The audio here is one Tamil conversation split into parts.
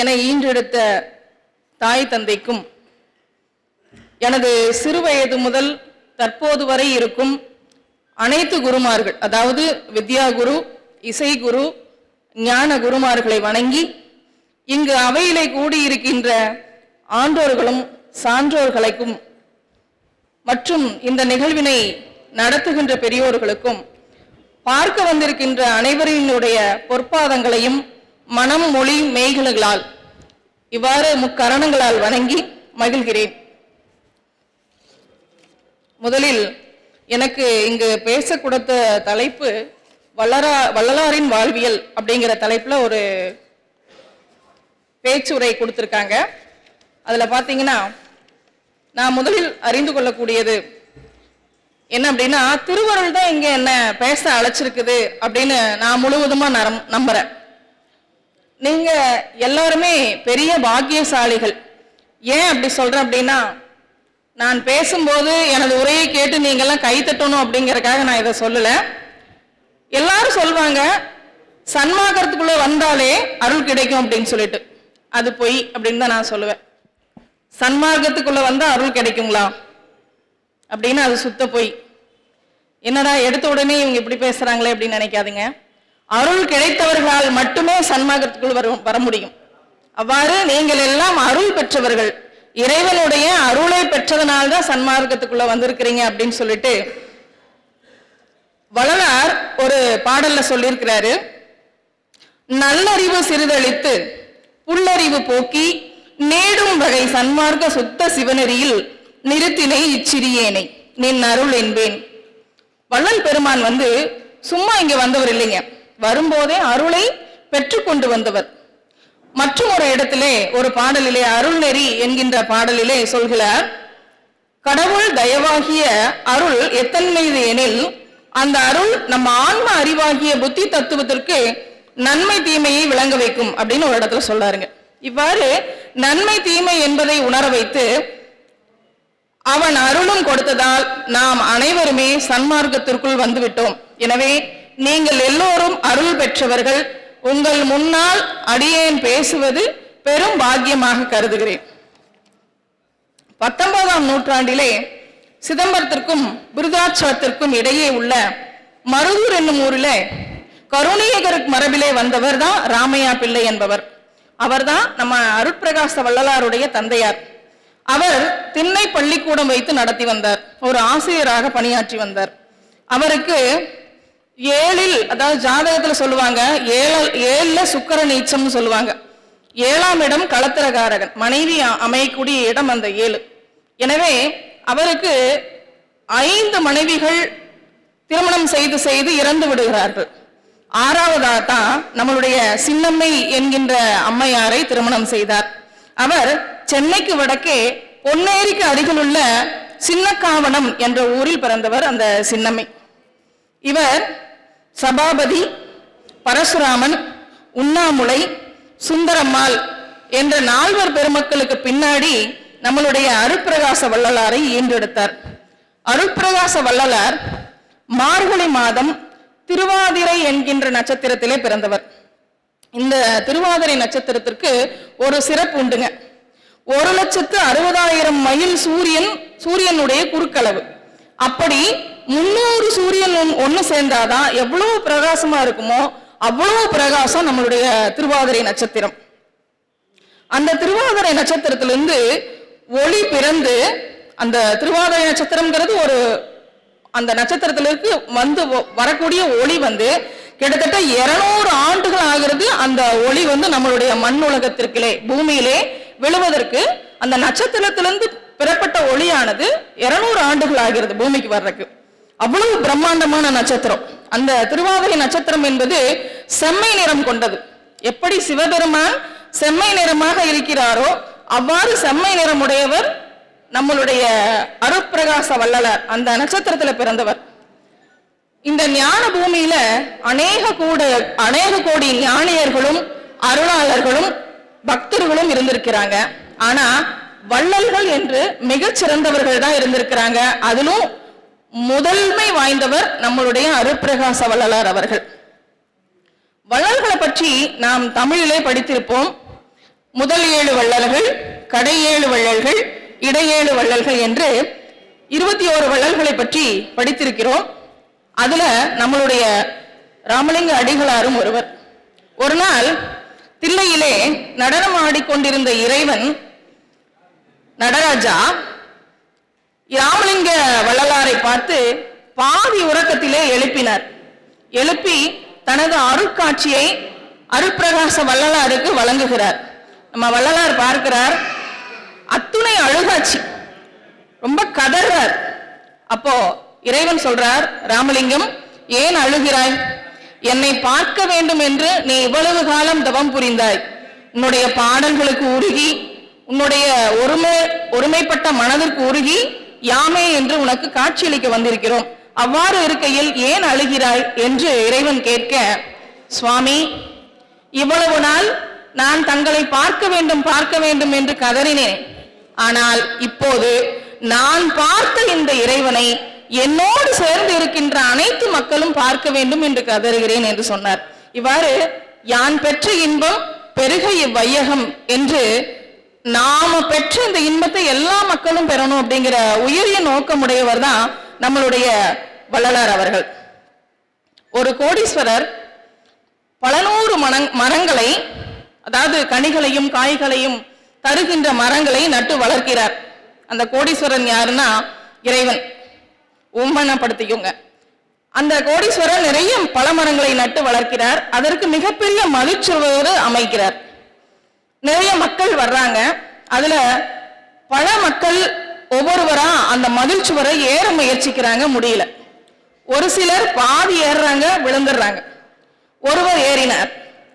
என ஈன்றெடுத்த தாய் தந்தைக்கும் எனது சிறுவயது முதல் தற்போது வரை இருக்கும் அனைத்து குருமார்கள், அதாவது வித்யா குரு, இசை குரு, ஞான குருமார்களை வணங்கி இங்கு அவையிலே கூடியிருக்கின்ற ஆண்டோர்களும் சான்றோர்களுக்கும் மற்றும் இந்த நிகழ்வினை நடத்துகின்ற பெரியோர்களுக்கும் பார்க்க வந்திருக்கின்ற அனைவரினுடைய பொற்பாதங்களையும் மனம் மொழி மெய்களால் இவ்வாறு முக்கரணங்களால் வணங்கி மகிழ்கிறேன். முதலில் எனக்கு இங்கு பேச கொடுத்த தலைப்பு வள்ளலாரின் வாழ்வியல் அப்படிங்கிற தலைப்புல ஒரு பேச்சுரை கொடுத்திருக்காங்க. அதுல பாத்தீங்கன்னா நான் முதலில் அறிந்து கொள்ளக்கூடியது என்ன அப்படின்னா, திருவருள் தான் இங்க என்ன பேச அழைச்சிருக்குது அப்படின்னு நான் முழுவதுமா நம்புறேன். நீங்க எல்லாருமே பெரிய பாக்கியசாலிகள். ஏன் அப்படி சொல்றேன் அப்படின்னா, நான் பேசும்போது எனது உரையை கேட்டு நீங்க எல்லாம் கை தட்டணும் அப்படிங்கறதுக்காக நான் இதை சொல்லல. எல்லாரும் சொல்வாங்க சன்மார்க்கத்துக்குள்ள வந்தாலே அருள் கிடைக்கும் அப்படின்னு சொல்லிட்டு, அது பொய் அப்படின்னு தான் நான் சொல்லுவேன். சன்மார்க்கத்துக்குள்ள வந்தா அருள் கிடைக்குங்களா அப்படின்னு அது சுத்த பொய். என்னடா எடுத்த உடனே இவங்க இப்படி பேசுறாங்களே அப்படின்னு நினைக்காதீங்க. அருள் கிடைத்தவர்களால் மட்டுமே சன்மார்க்கத்துக்குள் வர முடியும். அவ்வாறு நீங்கள் எல்லாம் அருள் பெற்றவர்கள், இறைவனுடைய அருளை பெற்றதனால்தான் சன்மார்க்கத்துக்குள்ள வந்திருக்கிறீங்க அப்படின்னு சொல்லிட்டு வள்ளலார் ஒரு பாடல்ல சொல்லியிருக்கிறாரு. நல்லறிவு சிறிதளித்து புல்லறிவு போக்கி நேடும் வகை சன்மார்க்க சுத்த சிவனெறியில் நிறுத்தினை இச்சிறியேனை நின் அருள் என்பேன். வள்ளல் பெருமான் சும்மா இங்க வந்தவர் இல்லைங்க, வரும்போதே அருளை பெற்றுக்கொண்டு வந்தவர். மற்றும் ஒரு இடத்திலே ஒரு பாடலிலே அருள் நெறி என்கின்ற பாடலிலே சொல்கிறார், கடவுள் தயவாகிய அருள் எத்தன்மைது எனில் அந்த அருள் நம்ம ஆன்ம அறிவாகிய புத்தி தத்துவத்திற்கு நன்மை தீமையை விளங்க வைக்கும் அப்படின்னு ஒரு இடத்துல சொல்றாருங்க. இவ்வாறு நன்மை தீமை என்பதை உணர வைத்து அவன் அருளும் கொடுத்ததால் நாம் அனைவருமே சன்மார்க்கத்திற்குள் வந்துவிட்டோம். எனவே நீங்கள் எல்லோரும் அருள் பெற்றவர்கள். உங்கள் முன்னால் அடியேன் பேசுவது பெரும் பாக்கியமாக கருதுகிறேன். 19ஆம் நூற்றாண்டிலே சிதம்பரத்திற்கும் விருதாச்சலத்திற்கும் இடையே உள்ள மருதூர் என்னும் ஊரிலே கருணீயகர் மரபிலே வந்தவர் தான் ராமையா பிள்ளை என்பவர். அவர்தான் நம்ம அருட்பிரகாச வள்ளலாருடைய தந்தையார். அவர் திண்ணை பள்ளிக்கூடம் வைத்து நடத்தி வந்தார். ஒரு ஆசிரியராக பணியாற்றி வந்தார். அவருக்கு 7இல், அதாவது ஜாதகத்துல சொல்லுவாங்க 7ல சுக்கிர நீச்சம்னு சொல்லுவாங்க. 7ஆம் இடம் களத்திரகாரகன், மனைவி அமையக்கூடிய இடம் அந்த 7. எனவே அவருக்கு 5 மனைவிகள் திருமணம் செய்து செய்து இறந்து விடுகிறார்கள். 6வதா தான் நம்மளுடைய சின்னம்மை என்கின்ற அம்மையாரை திருமணம் செய்தார். அவர் சென்னைக்கு வடக்கே பொன்னேரிக்கு அருகில் உள்ள சின்னக்காவனம் என்ற ஊரில் பிறந்தவர் அந்த சின்னம்மை. இவர் சபாபதி, பரசுராமன், உண்ணாமுலை, சுந்தரம்மாள் என்ற 4 பெருமக்களுக்கு பின்னாடி நம்மளுடைய அருட்பிரகாச வள்ளலாரை ஈன்றெடுத்தார். அருட்பிரகாச வள்ளலார் மார்கழி மாதம் திருவாதிரை என்கின்ற நட்சத்திரத்திலே பிறந்தவர். இந்த திருவாதிரை நட்சத்திரத்திற்கு ஒரு சிறப்பு உண்டுங்க. 1,60,000 மைல் சூரியனுடைய குறுக்களவு. அப்படி 300 சூரியன் ஒண்ணு சேர்ந்தாதான் எவ்வளவு பிரகாசமா இருக்குமோ அவ்வளவு பிரகாசம் நம்மளுடைய திருவாதிரை நட்சத்திரம். அந்த திருவாதிரை நட்சத்திரத்திலிருந்து ஒளி பிறந்து, அந்த திருவாதிரை நட்சத்திரம்ங்கிறது அந்த நட்சத்திரத்திலிருந்து வரக்கூடிய ஒளி கிட்டத்தட்ட 200 ஆண்டுகள் ஆகிறது. அந்த ஒளி நம்மளுடைய மண் உலகத்திற்குள்ளே பூமியிலே விழுவதற்கு அந்த நட்சத்திரத்திலிருந்து பெறப்பட்ட ஒளியானது 200 ஆண்டுகள் ஆகிறது பூமிக்கு வர்றதுக்கு. அவ்வளவு பிரம்மாண்டமான நட்சத்திரம். அந்த திருவாதிரை நட்சத்திரம் என்பது செம்மை நிறம் கொண்டது. எப்படி சிவபெருமான் செம்மை நிறமாக இருக்கிறாரோ அவ்வாறு செம்மை நிறமுடையவர் நம்மளுடைய அருட்பிரகாச வள்ளலார். அந்த நட்சத்திரத்துல பிறந்தவர். இந்த ஞான பூமியில அநேக கோடி ஞானியர்களும் அருளாளர்களும் பக்தர்களும் இருந்திருக்கிறாங்க. ஆனா வள்ளல்கள் என்று மிகச் சிறந்தவர்கள் தான் இருந்திருக்கிறாங்க. அதிலும் முதன்மை வாய்ந்தவர் நம்மளுடைய அருட்பிரகாச வள்ளலார் அவர்கள். வள்ளல்களை பற்றி நாம் தமிழிலே படித்திருப்போம். முதல் 7 வள்ளல்கள், கடை 7 வள்ளல்கள், இடை 7 வள்ளல்கள் என்று 21 வள்ளல்களை பற்றி படித்திருக்கிறோம். அதுல நம்மளுடைய ராமலிங்க அடிகளாரும் ஒருவர். ஒரு நாள் தில்லையிலே நடனம் ஆடிக்கொண்டிருந்த இறைவன் நடராஜா ராமலிங்க வள்ளலாரை பார்த்து பாதி உறக்கத்திலே எழுப்பினார். எழுப்பி தனது அருட்காட்சியை அருட்பிரகாச வள்ளலாருக்கு வழங்குகிறார். நம்ம வள்ளலார் பார்க்கிறார், அத்துணை அழுகாட்சி, ரொம்ப கதறார். அப்போ இறைவன் சொல்றார், ராமலிங்கம் ஏன் அழுகிறாய்? என்னை பார்க்க வேண்டும் என்று நீ இவ்வளவு காலம் தவம் புரிந்தாய். உன்னுடைய பாடல்களுக்கு உருகி, உன்னுடைய ஒருமைப்பட்ட மனதிற்கு உருகி யாமே என்று உனக்கு காட்சியளிக்க வந்திருக்கிறோம். அவ்வாறு இருக்கையில் ஏன் அழுகிறாய் என்று இறைவன் கேட்க, சுவாமி, இவ்வளவு நாள் நான் தங்களை பார்க்க வேண்டும் என்று கதறினேன். ஆனால் இப்போது நான் பார்த்த இந்த இறைவனை என்னோடு சேர்ந்து இருக்கின்ற அனைத்து மக்களும் பார்க்க வேண்டும் என்று கதறுகிறேன் என்று சொன்னார். இவ்வாறு யான் பெற்ற இன்பம் பெருக இவ்வையகம் என்று நாம பெற்ற இந்த இன்பத்தை எல்லா மக்களும் பெறணும் அப்படிங்கிற உயரிய நோக்கமுடையவர் தான் நம்மளுடைய வள்ளலார் அவர்கள். ஒரு கோடீஸ்வரர் பல நூறு மரங்களை, அதாவது கனிகளையும் காய்களையும் தருகின்ற மரங்களை நட்டு வளர்க்கிறார். அந்த கோடீஸ்வரன் யாருன்னா இறைவன். உண்மைப்படுத்திக்கோங்க. அந்த கோடீஸ்வரர் நிறைய பல மரங்களை நட்டு வளர்க்கிறார். அதற்கு மிகப்பெரிய மதிச்சுவர் அமைக்கிறார். நிறைய மக்கள் வர்றாங்க. அதுல பல மக்கள் ஒவ்வொருவரா அந்த மதில் சுவரை ஏற முயற்சிக்கிறாங்க, முடியல. ஒரு சிலர் பாதி ஏறுறாங்க, விழுந்துடுறாங்க. ஒருவர் ஏறினார்.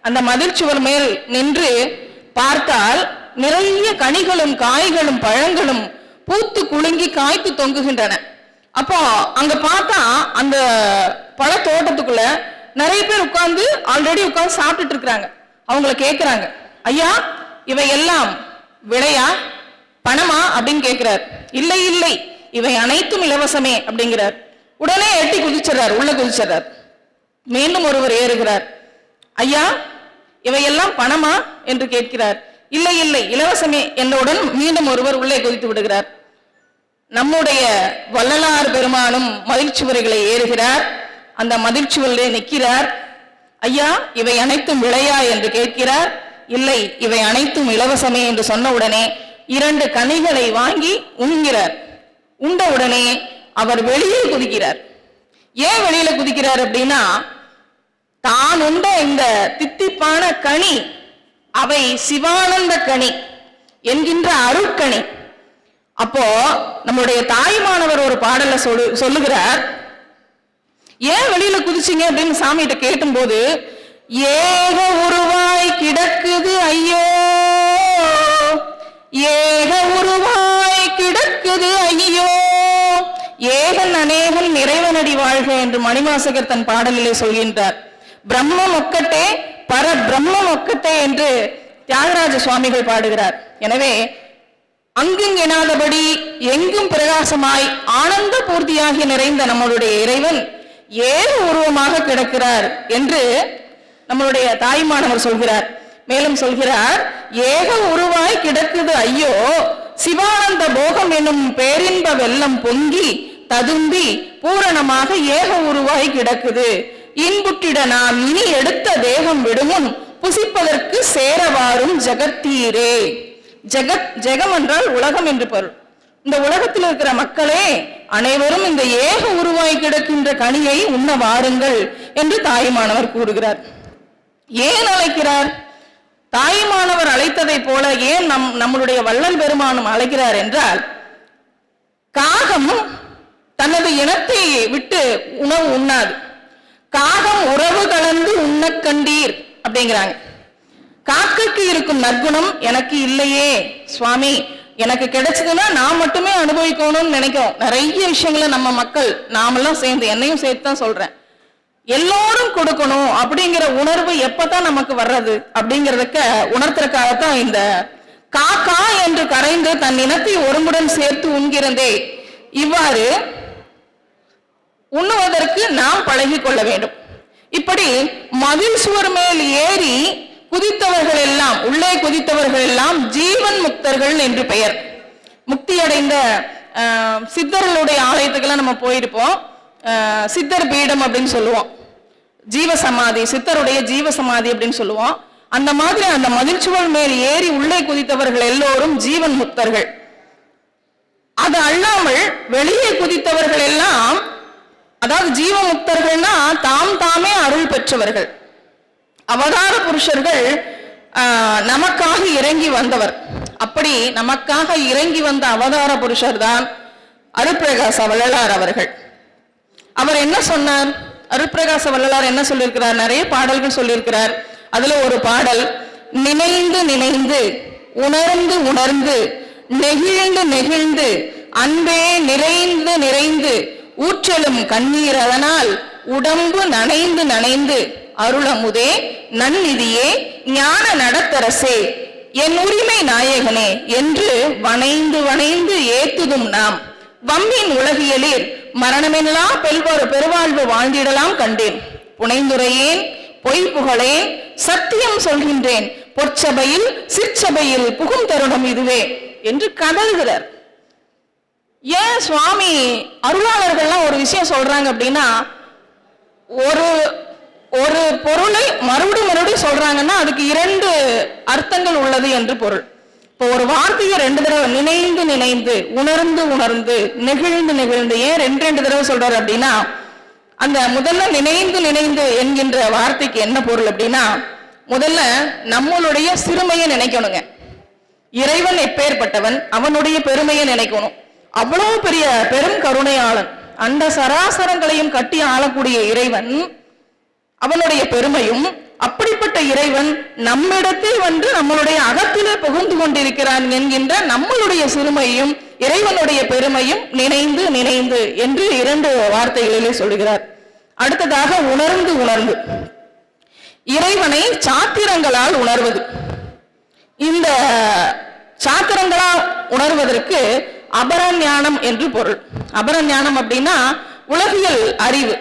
அந்த மதில் சுவர் மேல் நின்று பார்த்தால் நிறைய கனிகளும் காய்களும் பழங்களும் பூத்து குலுங்கி காய்த்து தொங்குகின்றன. அப்போ அங்க பார்த்தா அந்த பழ தோட்டத்துக்குள்ள நிறைய பேர் உட்கார்ந்து ஆல்ரெடி உட்கார்ந்து சாப்பிட்டுட்டு இருக்கிறாங்க. அவங்கள கேட்கிறாங்க, ஐயா இவை எல்லாம் விலையா பணமா அப்படின்னு கேட்கிறார். இல்லை இல்லை, இவை அனைத்தும் இலவசமே அப்படிங்கிறார். உடனே எட்டி குதிச்சிடறார், உள்ள குதிச்சிடறார். மீண்டும் ஒருவர் ஏறுகிறார். ஐயா இவையெல்லாம் பணமா என்று கேட்கிறார். இல்லை இல்லை, இலவசமே என்றவுடன் மீண்டும் ஒருவர் உள்ளே குதித்து விடுகிறார். நம்முடைய வள்ளலார் பெருமானும் மதிழ்ச்சுவர்களை ஏறுகிறார். அந்த மதிழ்ச்சுவரிலே நிற்கிறார். ஐயா இவை அனைத்தும் விலையா என்று கேட்கிறார். இல்லை, இவை அனைத்தும் இலவசமே என்று சொன்ன உடனே 2 கனிகளை வாங்கி உண்கிறார். உண்ட உடனே அவர் வெளியே குதிக்கிறார். ஏன் வெளியில குதிக்கிறார் அப்படின்னா, தான் உண்ட இந்த தித்திப்பான கனி அவை சிவானந்த கனி என்கின்ற அருட்கனி. அப்போ நம்முடைய தாய்மானவர் ஒரு பாடல சொல்லுகிறார், ஏன் வெளியில குதிச்சிங்க அப்படின்னு சாமிகிட்ட கேட்டும் போது, ஏக உருவாய் கிடக்குது ஐயோ, ஏக உருவாய் கிடக்குது ஐயோ, ஏகன் அநேகன் இறைவனடி வாழ்க என்று மணிவாசகர் தன் பாடலிலே சொல்கின்றார். பிரம்மம் ஒக்கட்டே பர பிரம்மம் ஒக்கட்டே என்று தியாகராஜ சுவாமிகள் பாடுகிறார். எனவே அங்கும் எனாதபடி எங்கும் பிரகாசமாய் ஆனந்த பூர்த்தியாகி நிறைந்த நம்மளுடைய இறைவன் ஏக உருவமாக கிடக்கிறார் என்று நம்மளுடைய தாய்மானவர் சொல்கிறார். மேலும் சொல்கிறார், ஏக உருவாய் கிடக்குது ஐயோ, சிவானந்த போகம் எனும் பேரின்ப வெள்ளம் பொங்கி ததும்பி பூரணமாக ஏக உருவாய் கிடக்குது. இன்புற்றிட நாம் இனி எடுத்த தேகம் விடுமுன் புசிப்பதற்கு சேரவாரும் ஜகத்தீரே. ஜெகம் என்றால் உலகம் என்று பொருள். இந்த உலகத்தில் இருக்கிற மக்களே அனைவரும் இந்த ஏக உருவாய் கிடக்கின்ற கனியை உண்ண வாருங்கள் என்று தாய்மானவர் கூறுகிறார். ஏன் அழைக்கிறார்? தாய்மானவர் அழைத்ததை போல ஏன் நம்மளுடைய வள்ளல் பெருமானும் அழைக்கிறார் என்றால், காகம் தனது இனத்தை விட்டு உணவு உண்ணாது. காகம் உறவு கலந்து உண்ண கண்டீர் அப்படிங்கிறாங்க. காக்கைக்கு இருக்கும் நற்குணம் எனக்கு இல்லையே சுவாமி, எனக்கு கிடைச்சதுன்னா நான் மட்டுமே அனுபவிக்கணும்னு நினைக்கிறோம். நிறைய விஷயங்களை நம்ம மக்கள் நாமெல்லாம் சேர்ந்து, என்னையும் சேர்த்து தான் சொல்றேன், எல்லோரும் கொடுக்கணும் அப்படிங்கிற உணர்வு எப்பதான் நமக்கு வர்றது அப்படிங்கிறதுக்கு உணர்த்துறதுக்காகத்தான் இந்த காக்கா என்று கரைந்து தன் இனத்தை ஒருமுடன் சேர்த்து உண்கிறதே. இவ்வாறு உண்ணுவதற்கு நாம் பழகி கொள்ள வேண்டும். இப்படி மதில் சுவர் மேல் ஏறி குதித்தவர்கள் எல்லாம், உள்ளே குதித்தவர்கள் எல்லாம் ஜீவன் முக்தர்கள் என்று பெயர். முக்தி அடைந்த சித்தர்களுடைய ஆலயத்துக்கெல்லாம் நம்ம போயிருப்போம். சித்தர் பீடம் அப்படின்னு சொல்லுவோம், ஜீவசமாதி, சித்தருடைய ஜீவசமாதி அப்படின்னு சொல்லுவோம். அந்த மாதிரி அந்த மதில்சுவல் மேல் ஏறி உள்ளே குதித்தவர்கள் எல்லோரும் ஜீவன் முக்தர்கள். அது அல்லாமல் வெளியே குதித்தவர்கள் எல்லாம், அதாவது ஜீவமுக்தர்கள்னா தாம் தாமே அருள் பெற்றவர்கள். அவதார புருஷர்கள் நமக்காக இறங்கி வந்தவர். அப்படி நமக்காக இறங்கி வந்த அவதார புருஷர் தான் அருட்பிரகாச வள்ளலார் அவர்கள். அவர் என்ன சொன்னார்? அருட்பிரகாச வள்ளலார் என்ன சொல்லியிருக்கிறார்? நிறைய பாடல்கள் சொல்லியிருக்கிறார். அதுல ஒரு பாடல், நினைந்து நினைந்து உணர்ந்து உணர்ந்து நெகிழ்ந்து நெகிழ்ந்து அன்பே நிறைந்து நிறைந்து ஊற்றலும் கண்ணீர் அதனால் உடம்பு நனைந்து நனைந்து அருளமுதே நன்னிதியே ஞான நடத்தரசே என் உரிமை நாயகனே என்று வணைந்து வணைந்து ஏத்துதும் நாம் வம்பின் உலகியலில் மரணமெல்லாம் பெருவாழ்வு வாழ்ந்திடலாம் கண்டேன். புனைந்துரையேன் பொய் புகழேன் சத்தியம் சொல்கின்றேன் பொற்சபையில் சிற்சபையில் புகும் தருணம் இதுவே என்று கதறுகிறார். ஏன் சுவாமி அருளாளர்கள்லாம் ஒரு விஷயம் சொல்றாங்க அப்படின்னா, ஒரு ஒரு பொருளை மறுபடியும் சொல்றாங்கன்னா அதுக்கு இரண்டு அர்த்தங்கள் உள்ளது என்று பொருள். இப்போ ஒரு வார்த்தையை ரெண்டு தடவை நினைந்து நினைந்து உணர்ந்து உணர்ந்து நெகிழ்ந்து நெகிழ்ந்து ஏன் ரெண்டு தடவை சொல்றாரு அப்படின்னா, அந்த முதல்ல நினைந்து நினைந்து என்கின்ற வார்த்தைக்கு என்ன பொருள் அப்படின்னா, முதல்ல நம்மளுடைய சிறுமையை நினைக்கணுங்க. இறைவன் எப்பேற்பட்டவன், அவனுடைய பெருமையை நினைக்கணும். அவ்வளவு பெரிய பெரும் கருணையாளன், அந்த சராசரங்களையும் கட்டி ஆளக்கூடிய இறைவன், அவனுடைய பெருமையும், அப்படிப்பட்ட இறைவன் நம்மிடத்தில் வந்து நம்மளுடைய அகத்திலே புகுந்து கொண்டிருக்கிறான் என்கின்ற நம்மளுடைய சிறுமையும் இறைவனுடைய பெருமையும் நினைந்து நினைந்து என்று இரண்டு வார்த்தைகளிலே சொல்லுகிறார். அடுத்ததாக உணர்ந்து உணர்ந்து, இறைவனை சாத்திரங்களால் உணர்வது. இந்த சாத்திரங்களால் உணர்வதற்கு அபரஞானம் என்று பொருள். அபரஞானம் அப்படின்னா உலகியல் அறிவு.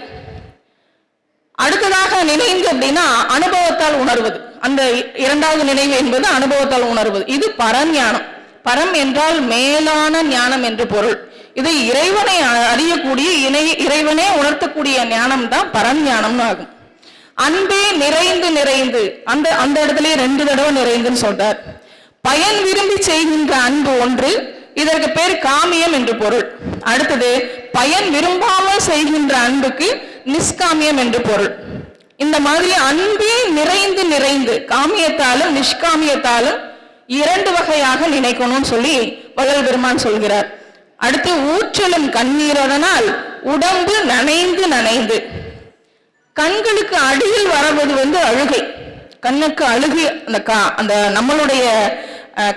அடுத்ததாக நினைந்து அப்படின்னா அனுபவத்தால் உணர்வது. அந்த இரண்டாவது நினைவு என்பது அனுபவத்தால் உணர்வது. இது பரஞானம். பரம் என்றால் மேலான ஞானம் என்று பொருள். இது இறைவனை அறியக்கூடிய இறைவனே உணர்த்தக்கூடிய ஞானம் தான் பரஞானம்னு ஆகும். அன்பே நிறைந்து நிறைந்து, அந்த இடத்துல ரெண்டு தடவை நிறைந்துன்னு சொல்றார். பயன் விரும்பி செய்கின்ற அன்பு ஒன்று, இதற்கு பேர் காமியம் என்று பொருள். அடுத்தது பயன் விரும்பாமல் செய்கின்ற அன்புக்கு நிஷ்காமியம் என்று பொருள். இந்த மாதிரி அன்பே நிறைந்து நிறைந்து காமியத்தாலும் நிஷ்காமியத்தாலும் இரண்டு வகையாக நினைக்கணும்னு சொல்லி வள்ளல் பெருமான் சொல்கிறார். அடுத்து ஊற்றலும் கண்ணீரதனால் உடம்பு நனைந்து நனைந்து, கண்களுக்கு அடியில் வரவது வந்து அழுகை. கண்ணுக்கு அழுகை, அந்த நம்மளுடைய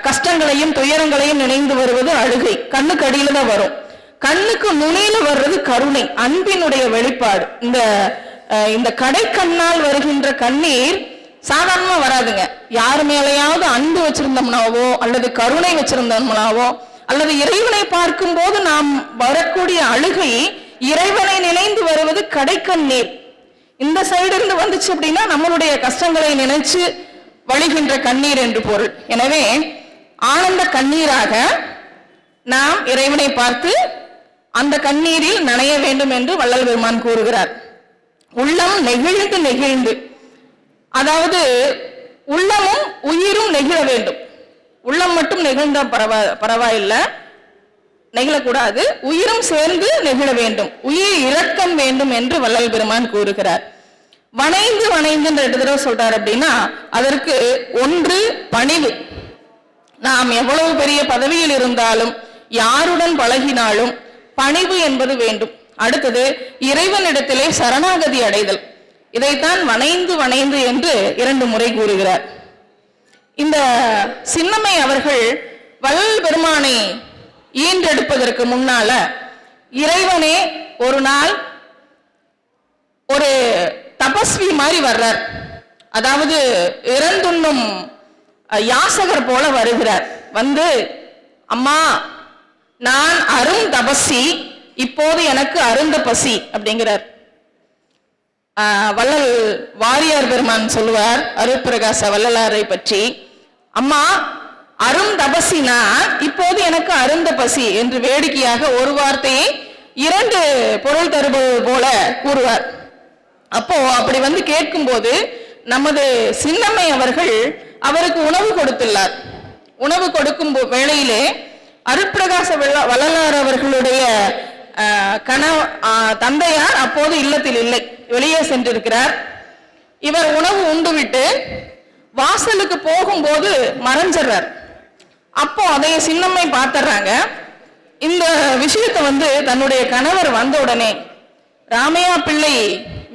கஷ்டங்களையும் துயரங்களையும் நினைந்து வருவது அழுகை, கண்ணுக்கு அடியில தான் வரும். கண்ணுக்கு நுனியில வர்றது கருணை, அன்பினுடைய வெளிப்பாடு. இந்த கடை கண்ணால் வருகின்ற கண்ணீர் சாதாரணமா வராதுங்க. யாரு மேலையாவது அன்பு வச்சிருந்தோம்னாவோ அல்லது கருணை வச்சிருந்தோம்னாவோ அல்லது இறைவனை பார்க்கும் போது நாம் வரக்கூடிய அழுகை, இறைவனை நினைந்து வருவது கடை கண்ணீர். இந்த சைடு இருந்து வந்துச்சு அப்படின்னா நம்மளுடைய கஷ்டங்களை நினைச்சு வழிகின்ற கண்ணீர் என்று பொருள். எனவே ஆனந்த கண்ணீராக நாம் இறைவனை பார்த்து அந்த கண்ணீரில் நனைய வேண்டும் என்று வள்ளல் பெருமான் கூறுகிறார். உள்ளம் நெகிழ்ந்து நெகிழ்ந்து, அதாவது உள்ளமும் உயிரும் நெகிழ வேண்டும். உள்ளம் மட்டும் நெகிழ்ந்தா பரவாயில்லை, நெகிழக்கூடாது, உயிரும் சேர்ந்து நெகிழ வேண்டும், உயிர் இரக்கம் வேண்டும் என்று வள்ளல் பெருமான் கூறுகிறார். வணைந்து வணைந்து ரெண்டு தடவை சொல்றார் அப்படின்னா அதற்கு ஒன்று பணிவு. நாம் எவ்வளவு பெரிய பதவியில் இருந்தாலும் யாருடன் பழகினாலும் பணிவு என்பது வேண்டும். அடுத்தது இறைவனிடத்திலே சரணாகதி அடைதல். இதைத்தான் வணைந்து வணைந்து என்று இரண்டு முறை கூறுகிறார். இந்த சின்னம்மை அவர்கள் வள்ளல் பெருமானை ஈன்றெடுப்பதற்கு முன்னால இறைவனே ஒரு நாள் ஒரு தபஸ்வி மாதிரி வர்றார். அதாவது இறந்துண்ணும் யாசகர் போல வருகிறார். வந்து, அம்மா நான் அரும் தபஸ்வி, இப்போது எனக்கு அருந்த பசி அப்படிங்கிறார். வள்ளல் வாரியார் பெருமான் சொல்லுவார் அருட்பிரகாச வள்ளலாரை பற்றி, அம்மா அருந்தபசினா இப்போது எனக்கு அருந்த பசி என்று வேடிக்கையாக ஒரு வார்த்தையை 2 பொருள் தருவது போல கூறுவார். அப்போ அப்படி வந்து கேட்கும்போது நமது சின்னம்மை அவர்கள் அவருக்கு உணவு கொடுத்துள்ளார். உணவு கொடுக்கும் வேளையிலே அருட்பிரகாச வள்ளலார் அவர்களுடைய தந்தையார் அப்போது இல்லத்தில் இல்லை, வெளியே சென்றிருக்கிறார். இவர் உணவு உண்டுவிட்டு வாசலுக்கு போகும்போது மறைஞ்சிடுறார். அப்போ அதை சின்னம்மை பார்த்துறாங்க. இந்த விஷயத்தை வந்து தன்னுடைய கணவர் வந்த உடனே, ராமையா பிள்ளை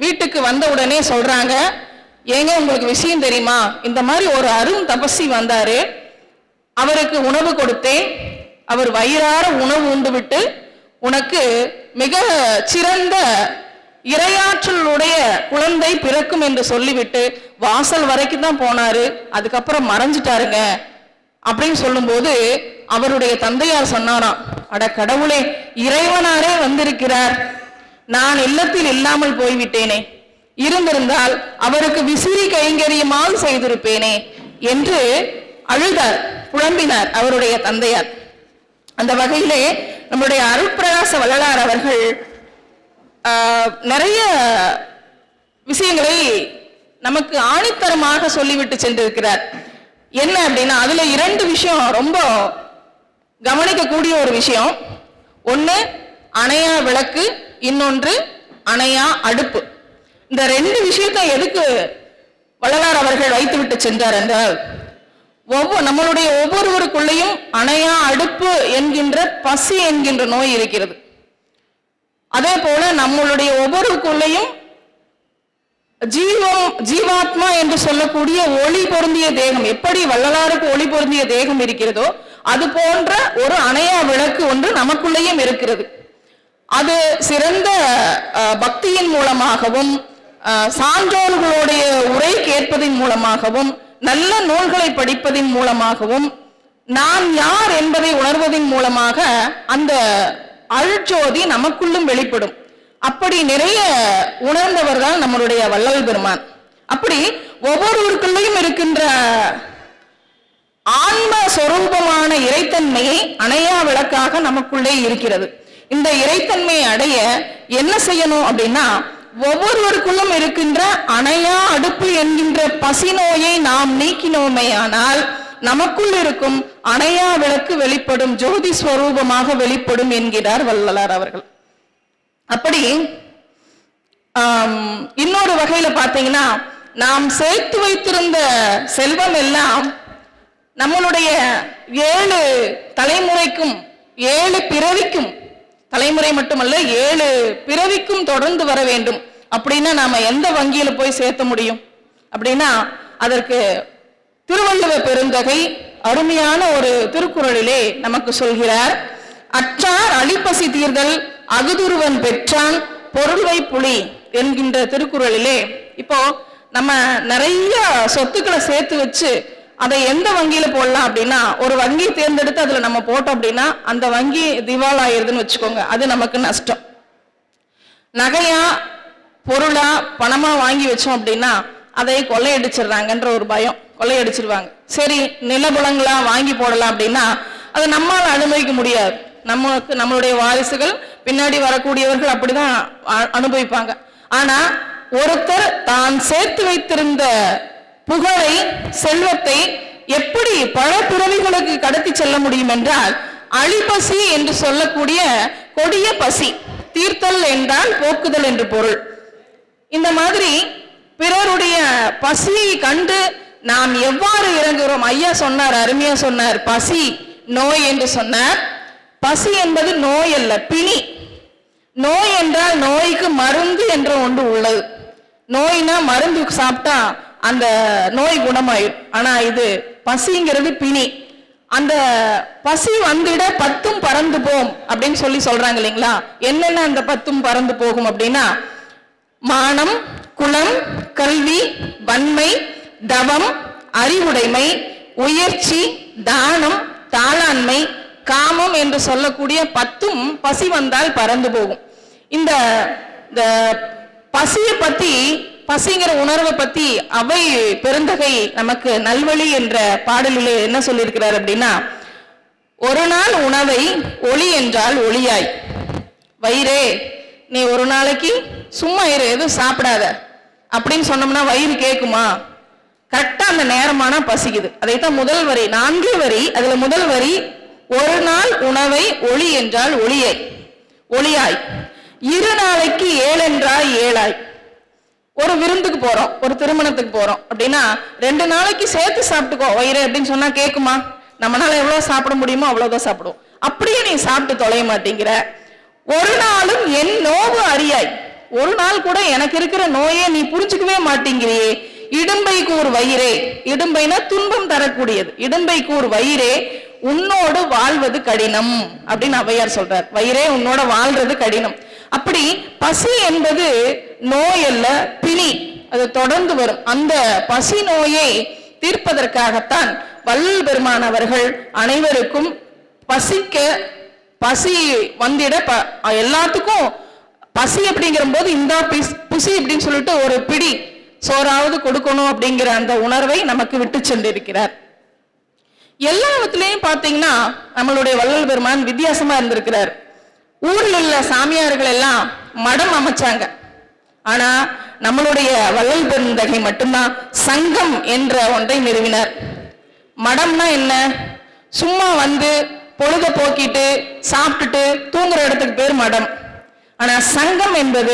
வீட்டுக்கு வந்த உடனே சொல்றாங்க, ஏங்க உங்களுக்கு விஷயம் தெரியுமா, இந்த மாதிரி ஒரு அரும் தபசி வந்தாரு, அவருக்கு உணவு கொடுத்தேன், அவர் வயிறார உணவு உண்டு விட்டு உனக்கு மிக சிறந்த இரையாற்றலுடைய குழந்தை பிறக்கும் என்று சொல்லிவிட்டு வாசல் வரைக்கும் தான் போனாரு, அதுக்கப்புறம் மறைஞ்சிட்டாருங்க அப்படின்னு சொல்லும்போது அவருடைய தந்தையார் சொன்னாராம், அட கடவுளே, இறைவனாரே வந்திருக்கிறார், நான் இல்லத்தில் இல்லாமல் போய்விட்டேனே, இருந்திருந்தால் அவருக்கு விசிறி கைங்கரியமாக செய்திருப்பேனே என்று அழுதார், புலம்பினார் அவருடைய தந்தையார். அந்த வகையிலே நம்முடைய அருட்பிரகாச வள்ளலார் அவர்கள் நிறைய விஷயங்களை நமக்கு ஆணித்தரமாக சொல்லிவிட்டு சென்றிருக்கிறார். என்ன அப்படின்னா, அதுல 2 விஷயம் ரொம்ப கவனிக்கக்கூடிய ஒரு விஷயம். ஒண்ணு அணையா விளக்கு, இன்னொன்று அணையா அடுப்பு. இந்த 2 விஷயத்தை எதுக்கு வள்ளலார் அவர்கள் வைத்துவிட்டு சென்றார் என்றால், நம்மளுடைய ஒவ்வொருவருக்குள்ளேயும் அணையா அடுப்பு என்கின்ற பசி என்கின்ற நோய் இருக்கிறது. அதே போல நம்மளுடைய ஒவ்வொருக்குள்ளேயும் ஜீவாத்மா என்று சொல்லக்கூடிய ஒளி பொருந்திய தேகம், எப்படி வள்ளலாருக்கு ஒளி பொருந்திய தேகம் இருக்கிறதோ அது போன்ற ஒரு அணையா விளக்கு ஒன்று நமக்குள்ளேயும் இருக்கிறது. அது சிறந்த பக்தியின் மூலமாகவும் சான்றோர்களுடைய உரை கேட்பதின் மூலமாகவும் நல்ல நூல்களை படிப்பதின் மூலமாகவும் நான் யார் என்பதை உணர்வதன் மூலமாக அந்த அருட்ஜோதி நமக்குள்ளும் வெளிப்படும். அப்படி நிறைய உணர்ந்தவர் தான் நம்மளுடைய வள்ளல் பெருமான். அப்படி ஒவ்வொருவருக்குள்ளேயும் இருக்கின்ற ஆன்ம சொரூபமான இறைத்தன்மையை அணையா விளக்காக நமக்குள்ளே இருக்கிறது. இந்த இறைத்தன்மையை அடைய என்ன செய்யணும் அப்படின்னா, ஒவ்வொருவருக்குள்ளும் இருக்கின்ற அணையா அடுப்பு என்கின்ற பசி நோயை நாம் நீக்கினோமே ஆனால் நமக்குள் இருக்கும் அணையா விளக்கு வெளிப்படும், ஜோதி ஸ்வரூபமாக வெளிப்படும் என்கிறார் வள்ளலார் அவர்கள். அப்படி இன்னொரு வகையில பாத்தீங்கன்னா, நாம் சேர்த்து வைத்திருந்த செல்வம் எல்லாம் நம்மளுடைய 7 தலைமுறைக்கும் 7 பிறவிக்கும், தலைமுறை மட்டுமல்ல 7 பிறவிக்கும் தொடர்ந்து வர வேண்டும் அப்படின்னா நாம எந்த வங்கியில போய் சேர்த்த முடியும் அப்படின்னா, அதற்கு திருவள்ளுவ பெருந்தகை அருமையான ஒரு திருக்குறளிலே நமக்கு சொல்கிறார், அற்றார் அழிப்பசி தீர்தல் அகுதுருவன் பெற்றான் பொருள்வை புலி என்கின்ற திருக்குறளிலே. இப்போ நம்ம நிறைய சொத்துக்களை சேர்த்து வச்சு அதை எந்த வங்கியில போடலாம் அப்படின்னா, ஒரு வங்கி தேர்ந்தெடுத்து அதுல நம்ம போட்டோம் அப்படின்னா அந்த வங்கி திவால் ஆயிருதுன்னு வச்சுக்கோங்க, அது நமக்கு நஷ்டம். நகையா பொருளா பணமா வாங்கி வச்சோம் அப்படின்னா அதை கொள்ளையடிச்சிடுறாங்கன்ற ஒரு பயம், கொள்ளையடிச்சிருவாங்க. சரி, நிலபுலங்களா வாங்கி போடலாம் அப்படின்னா அதை நம்மால அனுபவிக்க முடியாது, நம்மளுடைய வாரிசுகள் பின்னாடி வரக்கூடியவர்கள் அப்படிதான் அனுபவிப்பாங்க. ஆனா ஒருத்தர் தான் சேர்த்து வைத்திருந்த புகழை, செல்வத்தை எப்படி பல பிறவிகளுக்கு கடத்தி செல்ல முடியும் என்றால், அழிபசி என்று சொல்லக்கூடிய கொடிய பசி, தீர்த்தல் என்றால் போக்குதல் என்று பொருள். இந்த மாதிரி பிறருடைய பசியை கண்டு நாம் எவ்வாறு இறங்குகிறோம், ஐயா சொன்னார், அருமையா சொன்னார், பசி நோய் என்று சொன்னார். பசி என்பது நோய் அல்ல, பிணி. நோய் என்றால் நோய்க்கு மருந்து என்ற ஒன்று உள்ளது. நோய்னா மருந்து சாப்பிட்டா அந்த நோய் குணமாயிடும். ஆனா இது பசிங்கிறது பிணி. அந்த பசி வந்துட 10ம் பறந்து போகும் அப்படின்னு சொல்றாங்க இல்லைங்களா. என்னென்ன அந்த 10ம் பறந்து போகும் அப்படின்னா, மானம், குலம், கல்வி, வன்மை, தவம், அறிவுடைமை, உயர்ச்சி, தானம், தாளாண்மை, காமம் என்று சொல்லக்கூடிய 10ம் பசி வந்தால் பறந்து போகும். இந்த பசியை பத்தி, பசிங்கிற உணர்வை பத்தி அவை பெருந்தகை நமக்கு நல்வழி என்ற பாடலிலே என்ன சொல்லியிருக்கிறார் அப்படின்னா, ஒரு நாள் உணவை ஒளி என்றால் ஒளியாய். வயிறே, நீ ஒரு நாளைக்கு சும்மா இரு, எதுவும் சாப்பிடாத அப்படின்னு சொன்னோம்னா வயிறு கேட்குமா? கரெக்டா அந்த நேரமானா பசிக்குது. அதைத்தான் முதல் வரி, 4 வரி, அதுல முதல் வரி ஒரு நாள் உணவை ஒளி என்றால் ஒளியாய், ஒளியாய். 2 நாளைக்கு 7 என்றால் 7ஆய். ஒரு விருந்துக்கு போறோம், ஒரு திருமணத்துக்கு போறோம் அப்படின்னா 2 நாளைக்கு சேர்த்து சாப்பிட்டுக்கோ வயிறு அப்படின்னு சொன்னா கேட்குமா? நம்மளால எவ்வளவு சாப்பிட முடியுமோ அவ்வளவுதான் சாப்பிடுவோம். அப்படியே நீ சாப்பிட்டு தொலைய மாட்டேங்கிற. ஒரு நாளும் என் நோவு அறியாய், ஒரு நாள் கூட எனக்கு இருக்கிற நோயை நீ புரிஞ்சுக்கவே மாட்டேங்கிறியே. இடும்பை கூர் வயிறே, இடும்பைனா துன்பம் தரக்கூடியது, இடும்பை கூர் வயிறே உன்னோடு வாழ்வது கடினம் அப்படின்னு ஔவையார் சொல்றார். வயிறே உன்னோட வாழ்றது கடினம். அப்படி பசி என்பது நோய் அல்ல, பிணி. அது தொடர்ந்து வரும். அந்த பசி நோயை தீர்ப்பதற்காகத்தான் வள்ளல் பெருமான் அவர்கள் அனைவருக்கும் பசிக்க, பசி வந்திட எல்லாத்துக்கும் பசி அப்படிங்கிற போது இந்த புசி அப்படின்னு சொல்லிட்டு ஒரு பிடி சோறாவது கொடுக்கணும் அப்படிங்கிற அந்த உணர்வை நமக்கு விட்டு சென்றிருக்கிறார். எல்லாத்துலயும் பாத்தீங்கன்னா நம்மளுடைய வள்ளல் பெருமான் வித்தியாசமா இருந்திருக்கிறார். ஊரில் உள்ள சாமியார்கள் எல்லாம் மடம் அமைச்சாங்க. ஆனா நம்மளுடைய வள்ளல் பெருந்தகை மட்டும்தான் சங்கம் என்ற ஒன்றை நிறுவினார். மடம்னா என்ன? சும்மா வந்து பொழுத போக்கிட்டு சாப்பிட்டுட்டு தூங்குற இடத்துக்கு பேர் மடம். ஆனா சங்கம் என்பது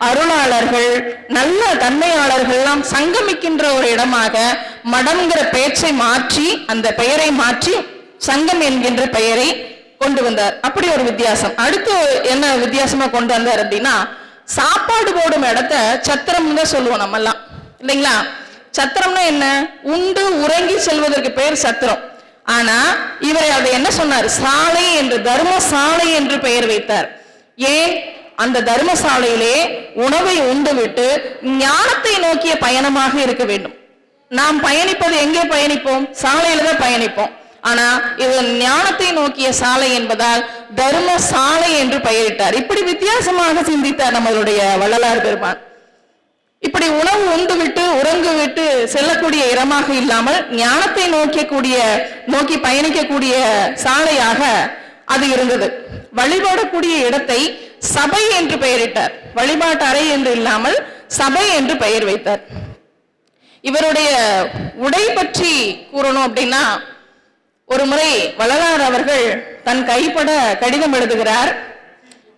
அருளாளர்கள், நல்ல தன்மையாளர்கள் எல்லாம் சங்கமிக்கின்ற ஒரு இடமாக மடம்ங்கிற பேச்சை மாற்றி, அந்த பெயரை மாற்றி சங்கம் என்கின்ற பெயரை கொண்டு வந்தார். அப்படி ஒரு வித்தியாசம். அடுத்து என்ன வித்தியாசமா கொண்டு வந்தார் அப்படின்னா, சாப்பாடு போடும் இடத்த சத்திரம் தான் சொல்லுவோம் நம்ம எல்லாம், இல்லைங்களா? சத்திரம்னா என்ன? உண்டு உறங்கி செல்வதற்கு பெயர் சத்திரம். ஆனா இவரை அதை என்ன சொன்னார்? சாலை என்று, தர்மசாலை என்று பெயர் வைத்தார். ஏன்? அந்த தர்மசாலையிலே உணவை உண்டுவிட்டு ஞானத்தை நோக்கிய பயணமாக இருக்க வேண்டும். நாம் பயணிப்பது எங்கே பயணிப்போம்? சாலையில தான் பயணிப்போம். ஆனா இது ஞானத்தை நோக்கிய சாலை என்பதால் தர்ம சாலை என்று பெயரிட்டார். இப்படி வித்தியாசமாக சிந்தித்தார் நம்மளுடைய வள்ளலார் பெருமான். இப்படி உணவு உண்டு விட்டு உறங்கு விட்டு செல்லக்கூடிய இடமாக இல்லாமல் ஞானத்தை நோக்கி பயணிக்கக்கூடிய சாலையாக அது இருந்தது. வழிபாடக்கூடிய இடத்தை சபை என்று பெயரிட்டார். வழிபாட்டு அறை என்று இல்லாமல் சபை என்று பெயர் வைத்தார். இவருடைய உடை பற்றி கூறணும் அப்படின்னா, ஒரு முறை வள்ளலார் அவர்கள் தன் கைப்பட கடிதம் எழுதுகிறார்.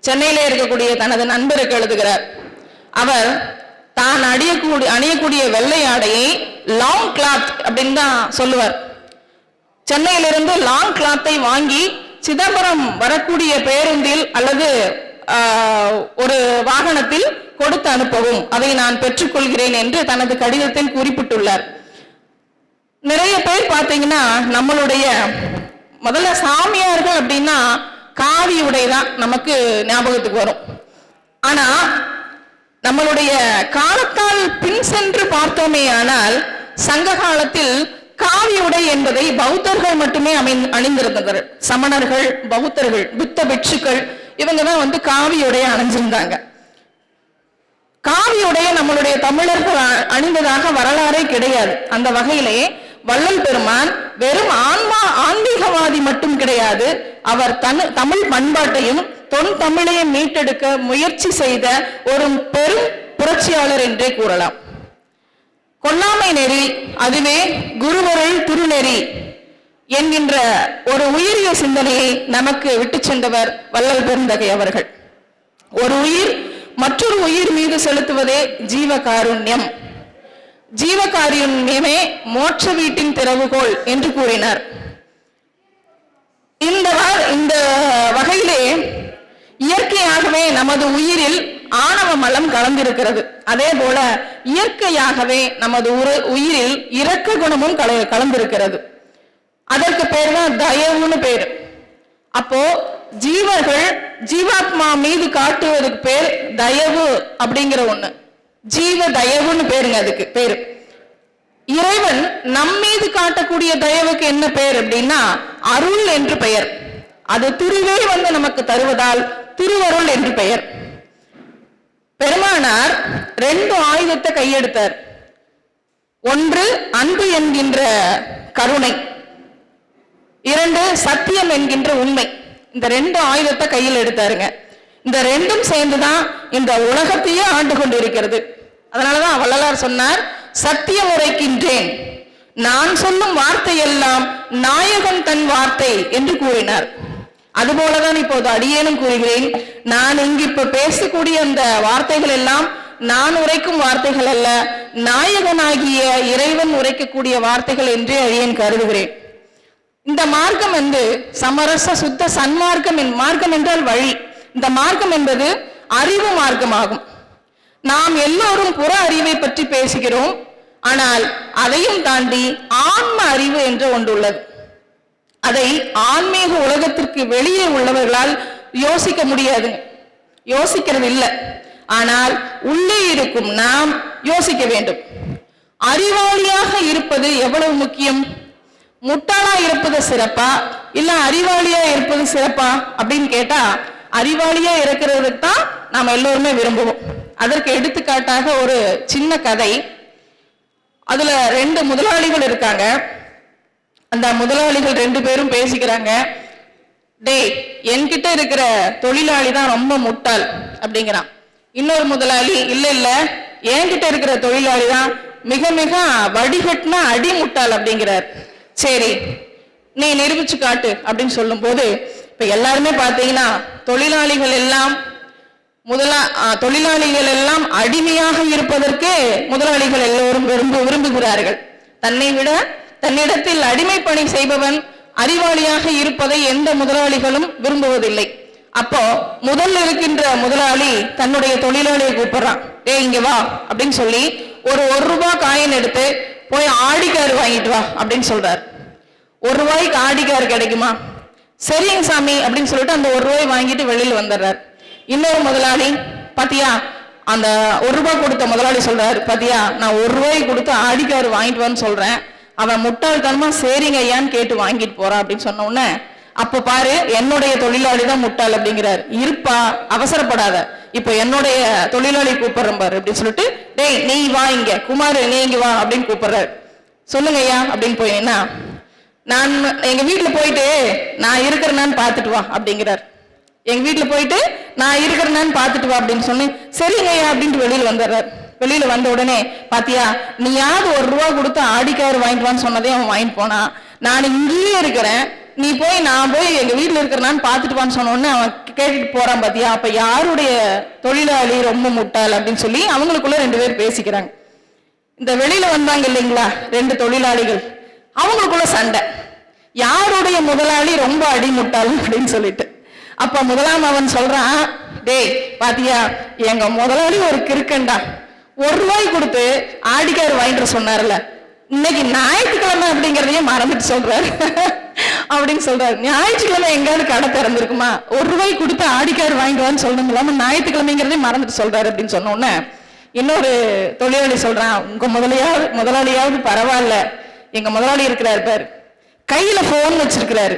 சென்னையிலே இருக்கக்கூடிய தனது நண்பருக்கு எழுதுகிறார். அவர் தான் அணியக்கூடிய வெள்ளை ஆடையை லாங் கிளாத் அப்படின்னு தான் சொல்லுவார். சென்னையிலிருந்து லாங் கிளாத்தை வாங்கி சிதம்பரம் வரக்கூடிய பேருந்தில் அல்லது ஒரு வாகனத்தில் கொடுத்து அனுப்பவும், அதை நான் பெற்றுக்கொள்கிறேன் என்று தனது கடிதத்தில் குறிப்பிட்டுள்ளார். நிறைய பேர் பார்த்தீங்கன்னா நம்மளுடைய முதல்ல சாமியார்கள் அப்படின்னா காவி உடைதான் நமக்கு ஞாபகத்துக்கு வரும். ஆனா நம்மளுடைய காலத்தால் பின் சென்று பார்த்தோமே ஆனால் சங்க காலத்தில் காவி உடை என்பதை பௌத்தர்கள் மட்டுமே அணிந்திருந்தனர். சமணர்கள், பௌத்தர்கள், புத்த பிட்சுக்கள் இவங்கதான் வந்து காவி உடைய அணிஞ்சிருந்தாங்க. காவி உடைய நம்மளுடைய தமிழர்கள் அணிந்ததாக வரலாறே கிடையாது. அந்த வகையிலே வள்ளல் பெருமான் வெறும் ஆன்மீகவாதி மட்டும் கிடையாது. அவர் தமிழ் பண்பாட்டையும் தொன் தமிழையும் மீட்டெடுக்க முயற்சி செய்த ஒரு பெரும் புரட்சியாளர் என்றே கூறலாம். கொல்லாமை நெறி, அதுவே குருவருள் திருநெறி என்கின்ற ஒரு உயரிய சிந்தனையை நமக்கு விட்டு சென்றவர் வள்ளல் பெருந்தகை அவர்கள். ஒரு உயிர் மற்றொரு உயிர் மீது செலுத்துவதே ஜீவகாருண்யம். ஜீவகாருண்யமே மோட்ச வீட்டின் திறவுகோல் என்று கூறினார். இந்த வகையிலே இயற்கையாகவே நமது உயிரில் ஆணவ மலம் கலந்திருக்கிறது. அதே போல இயற்கையாகவே நமது உயிரில் இரக்க குணமும் கலந்திருக்கிறது. அதற்கு பேர் தான் தயவுன்னு பேரு. அப்போ ஜீவர்கள் ஜீவாத்மா மீது காட்டுவதற்கு பேர் தயவு அப்படிங்கிற ஒண்ணு. ஜீவ தயவுன்னு பேருங்க அதுக்கு பேரு. இறைவன் நம் மீது காட்டக்கூடிய தயவுக்கு என்ன பெயர் அப்படின்னா அருள் என்று பெயர். அது திருவே வந்து நமக்கு தருவதால் திருவருள் என்று பெயர். பெருமானார் 2 ஆயுதத்தை கையெடுத்தார். ஒன்று அன்பு என்கின்ற கருணை, 2 சத்தியம் என்கின்ற உண்மை. இந்த 2 ஆயுதத்தை கையில் எடுத்தாருங்க. இந்த 2ம் சேர்ந்துதான் இந்த உலகத்தையே ஆண்டு கொண்டிருக்கிறது. அதனாலதான் வள்ளலார் சொன்னார், சத்தியம் உரைக்கின்றேன், நான் சொல்லும் வார்த்தை எல்லாம் நாயகன் தன் வார்த்தை என்று கூறினார். அதுபோலதான் இப்போது அடியேனும் கூறுகிறேன். நான் இங்கு இப்ப பேசக்கூடிய அந்த வார்த்தைகள் எல்லாம் நான் உரைக்கும் வார்த்தைகள் அல்ல, நாயகனாகிய இறைவன் உரைக்கக்கூடிய வார்த்தைகள் என்றே அடியேன் கருதுகிறேன். இந்த மார்க்கம் சமரச சுத்த சன்மார்க்கம். மார்க்கம் என்றால் வழி. இந்த மார்க்கம் என்பது அறிவு மார்க்கமாகும். நாம் எல்லோரும் புற அறிவை பற்றி பேசுகிறோம், ஆனால் அதையும் தாண்டி ஆன்ம அறிவு என்ற ஒன்று உள்ளது. அதை ஆன்மீக உலகத்திற்கு வெளியே உள்ளவர்களால் யோசிக்க முடியாது, யோசிக்கிறது இல்லை. ஆனால் உள்ளே இருக்கும் நாம் யோசிக்க வேண்டும். அறிவாளியாக இருப்பது எவ்வளவு முக்கியம்? முட்டாளா இருப்பது சிறப்பா இல்ல அறிவாளியா இருப்பது சிறப்பா அப்படின்னு கேட்டா, அறிவாளியா இருக்கிறதுக்கு தான் நாம் எல்லோருமே விரும்புவோம். அதற்கு எடுத்துக்காட்டாக ஒரு சின்ன கதை. அதுல 2 முதலாளிகள் இருக்காங்க. அந்த முதலாளிகள் 2 பேரும் பேசிக்கிறாங்க. டேய், என்கிட்ட இருக்கிற தொழிலாளி தான் ரொம்ப முட்டாள் அப்படிங்கிறான். இன்னொரு முதலாளி, இல்ல இல்ல, என்கிட்ட இருக்கிற தொழிலாளி தான் மிக மிக வடிகட்டினா அடி முட்டாள் அப்படிங்கிறார். சரி, நீ நிரூபிச்சு காட்டு அப்படின்னு சொல்லும் போது, இப்ப எல்லாருமே பாத்தீங்கன்னா தொழிலாளிகள் எல்லாம் அடிமையாக இருப்பதற்கே முதலாளிகள் எல்லோரும் விரும்புகிறார்கள். தன்னை விட தன்னிடத்தில் அடிமை பணி செய்பவன் அறிவாளியாக இருப்பதை எந்த முதலாளிகளும் விரும்புவதில்லை. அப்போ முதல்ல இருக்கின்ற முதலாளி தன்னுடைய தொழிலாளியை கூப்பிடுறான். ஏய், இங்க வா அப்படின்னு சொல்லி ஒரு ரூபாய் காயின் எடுத்து போய் ஆடிக்காரு வாங்கிட்டு வா அப்படின்னு சொல்றாரு. 1 ரூபாய்க்கு ஆடிக்காரு கிடைக்குமா? சரிங்க சாமி அப்படின்னு சொல்லிட்டு அந்த 1 ரூபாய் வாங்கிட்டு வெளியில வந்துடுறாரு. இன்னொரு முதலாளி, பாத்தியா, அந்த 1 ரூபாய் கொடுத்த முதலாளி சொல்றாரு, பாத்தியா, நான் 1 ரூபாய் கொடுத்து ஆடிக்காரு வாங்கிட்டு வான்னு சொல்றேன், அவன் முட்டாள்தனமா சரிங்க ஐயான்னு கேட்டு வாங்கிட்டு போறான் அப்படின்னு சொன்ன உடனே, அப்ப பாரு, என்னுடைய தொழிலாளி தான் முட்டாள் அப்படிங்கிறாரு. இருப்பா, அவசரப்படாத, இப்ப என்னுடைய தொழிலாளி கூப்பிடுறேன் பாரு அப்படின்னு சொல்லிட்டு, டேய் நீ வா இங்க, குமார் நீ இங்க வா அப்படின்னு கூப்பிடுறாரு. சொல்லுங்க ஐயா அப்படின்னு போயின்னா, நான் எங்க வீட்டுல போயிட்டு நான் இருக்கிறேன்னு பாத்துட்டு வா அப்படிங்கிறார். எங்க வீட்டுல போயிட்டு நான் இருக்கிறேன்னு பாத்துட்டு வா அப்படின்னு சொன்னேன். சரிங்க ஐயா அப்படின்ட்டு வெளியில வந்துடுறாரு. வெளியில வந்த உடனே, பாத்தியா, நீயாவது 1 ரூபாய் கொடுத்து ஆடிக்காரு வாங்கிட்டு வான்னு சொன்னதே அவன் வாங்கிட்டு போனா, நான் இங்கேயே இருக்கிறேன், நீ போய் நான் போய் எங்க வீட்டுல இருக்கிறனான்னு பாத்துட்டு வான்னு சொன்ன உடனே அவன் கேட்டுட்டு போறான். பாத்தியா, அப்ப யாருடைய தொழிலாளி ரொம்ப முட்டாள் அப்படின்னு சொல்லி அவங்களுக்குள்ள 2 பேர் பேசிக்கிறாங்க. இந்த வெளியில வந்தாங்க இல்லைங்களா 2 தொழிலாளிகள், அவங்களுக்குள்ள சண்டை, யாருடைய முதலாளி ரொம்ப அடிமுட்டாள் அப்படின்னு சொல்லிட்டு. அப்ப முதலாம் அவன் சொல்றான், டேய் பாத்தியா, எங்க முதலாளி ஒரு கிறுக்கண்டா, 1 ரூபாய் கொடுத்து ஆடிக்காரு வாங்கிட்டு சொன்னார்ல, இன்னைக்கு ஞாயிற்றுக்கிழமை அப்படிங்கிறதையே மறந்துட்டு சொல்றாரு அப்படின்னு சொல்றாரு. ஞாயிற்றுக்கிழமை எங்காவது கடை திறந்திருக்குமா? 1 ரூபாய் கொடுத்து ஆடிக்காரு வாங்கிட்டு வான்னு சொல்லணும் இல்லாம ஞாயிற்றுக்கிழமைங்கிறதே மறந்துட்டு சொல்றாரு அப்படின்னு சொன்ன உடனே இன்னொரு தொழிலாளி சொல்றான், உங்க முதலாளியாவது பரவாயில்ல, எங்க முதலாளி இருக்கிறாரு பாரு, கையில போன் வச்சிருக்கிறாரு,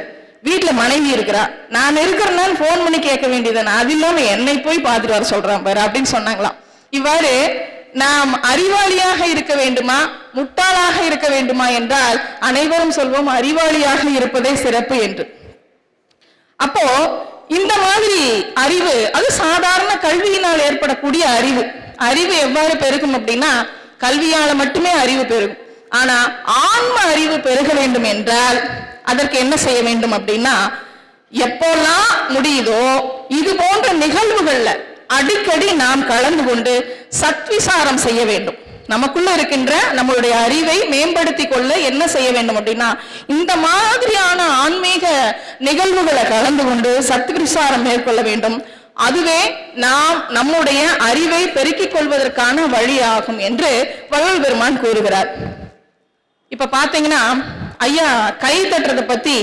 வீட்டுல மனைவி இருக்கிறா, நான் இருக்கிறேன்னு போன் பண்ணி கேட்க வேண்டியதானே, அது இல்லாம என்னை போய் பார்த்துட்டு வர சொல்றான் பாரு அப்படின்னு சொன்னாங்களாம். இவ்வாறு நாம் அறிவாளியாக இருக்க வேண்டுமா முட்டாளாக இருக்க வேண்டுமா என்றால் அனைவரும் சொல்வோம் அறிவாளியாக இருப்பதே சிறப்பு என்று. அப்போ இந்த மாதிரி அறிவு, அது சாதாரண கல்வியினால் ஏற்படக்கூடிய அறிவு. அறிவு எவ்வாறு பெருகும் அப்படின்னா, கல்வியால மட்டுமே அறிவு பெருகும். ஆனா ஆன்ம அறிவு பெருக வேண்டும் என்றால் அதற்கு என்ன செய்ய வேண்டும் அப்படின்னா, எப்போல்லாம் முடியுதோ இது போன்ற நிகழ்வுகள்ல அடிக்கடி நாம் கலந்து கொண்டு சத்விசாரம் செய்ய வேண்டும். நமக்குள்ள இருக்கின்ற நம்மளுடைய அறிவை மேம்படுத்தி கொள்ள என்ன செய்ய வேண்டும் அப்படின்னா, இந்த மாதிரியான ஆன்மீக நிகழ்வுகளை கலந்து கொண்டு சத்விசாரம் மேற்கொள்ள வேண்டும். அதுவே நாம் நம்முடைய அறிவை பெருக்கிக் கொள்வதற்கான வழியாகும் என்று வள்ளல் பெருமான் கூறுகிறார். இப்ப பாத்தீங்கன்னா, ஐயா கை தட்டுறதை பத்தி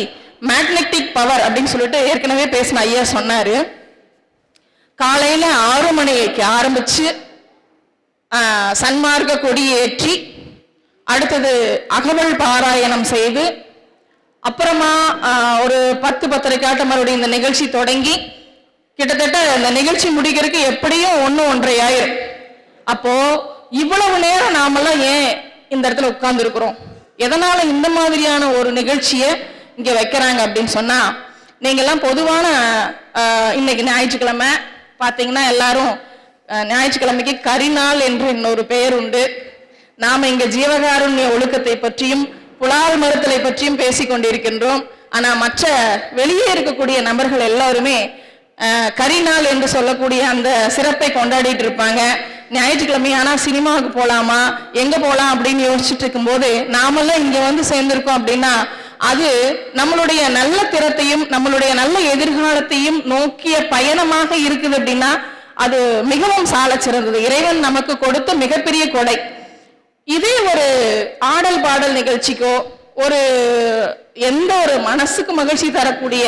மேக்னெட்டிக் பவர் அப்படின்னு சொல்லிட்டு ஏற்கனவே பேசின ஐயா சொன்னாரு. காலையில 6 மணிக்கு ஆரம்பிச்சு சன்மார்க்க கொடியேற்றி, அடுத்தது அகவல் பாராயணம் செய்து, அப்புறமா ஒரு 10-10:30 மறுபடியும் இந்த நிகழ்ச்சி தொடங்கி கிட்டத்தட்ட இந்த நிகழ்ச்சி முடிக்கிறதுக்கு எப்படியும் 1-1:30 ஆயிரும். அப்போ இவ்வளவு நேரம் நாமெல்லாம் ஏன் இந்த இடத்துல உட்கார்ந்து இருக்கிறோம்? எதனால இந்த மாதிரியான ஒரு நிகழ்ச்சியை இங்க வைக்கிறாங்க அப்படின்னு சொன்னா, நீங்க எல்லாம் பொதுவான இன்னைக்கு ஞாயிற்றுக்கிழமை பாத்தீங்கன்னா எல்லாரும் ஞாயிற்றுக்கிழமைக்கு கரிநாள் என்று இன்னொரு பெயர் உண்டு. நாம இங்க ஜீவகாருண்ய ஒழுக்கத்தை பற்றியும் புலால் மறுத்தலை பற்றியும் பேசிக் கொண்டிருக்கின்றோம். ஆனா மற்ற வெளியே இருக்கக்கூடிய நபர்கள் எல்லாருமே கரிநாள் என்று சொல்லக்கூடிய அந்த சிறப்பை கொண்டாடிட்டு இருப்பாங்க. ஞாயிற்றுக்கிழமை ஆனா சினிமாவுக்கு போலாமா, எங்க போலாம் அப்படின்னு யோசிச்சுட்டு இருக்கும் போது நாமெல்லாம் இங்க வந்து சேர்ந்திருக்கோம் அப்படின்னா அது நம்மளுடைய நல்ல திறத்தையும் நம்மளுடைய நல்ல எதிர்காலத்தையும் நோக்கிய பயணமாக இருக்குது அப்படின்னா அது மிகவும் சால சிறந்தது. இறைவன் நமக்கு கொடுத்த மிகப்பெரிய கொடை. இதே ஒரு ஆடல் பாடல் நிகழ்ச்சிக்கோ ஒரு எந்த ஒரு மனசுக்கு மகிழ்ச்சி தரக்கூடிய,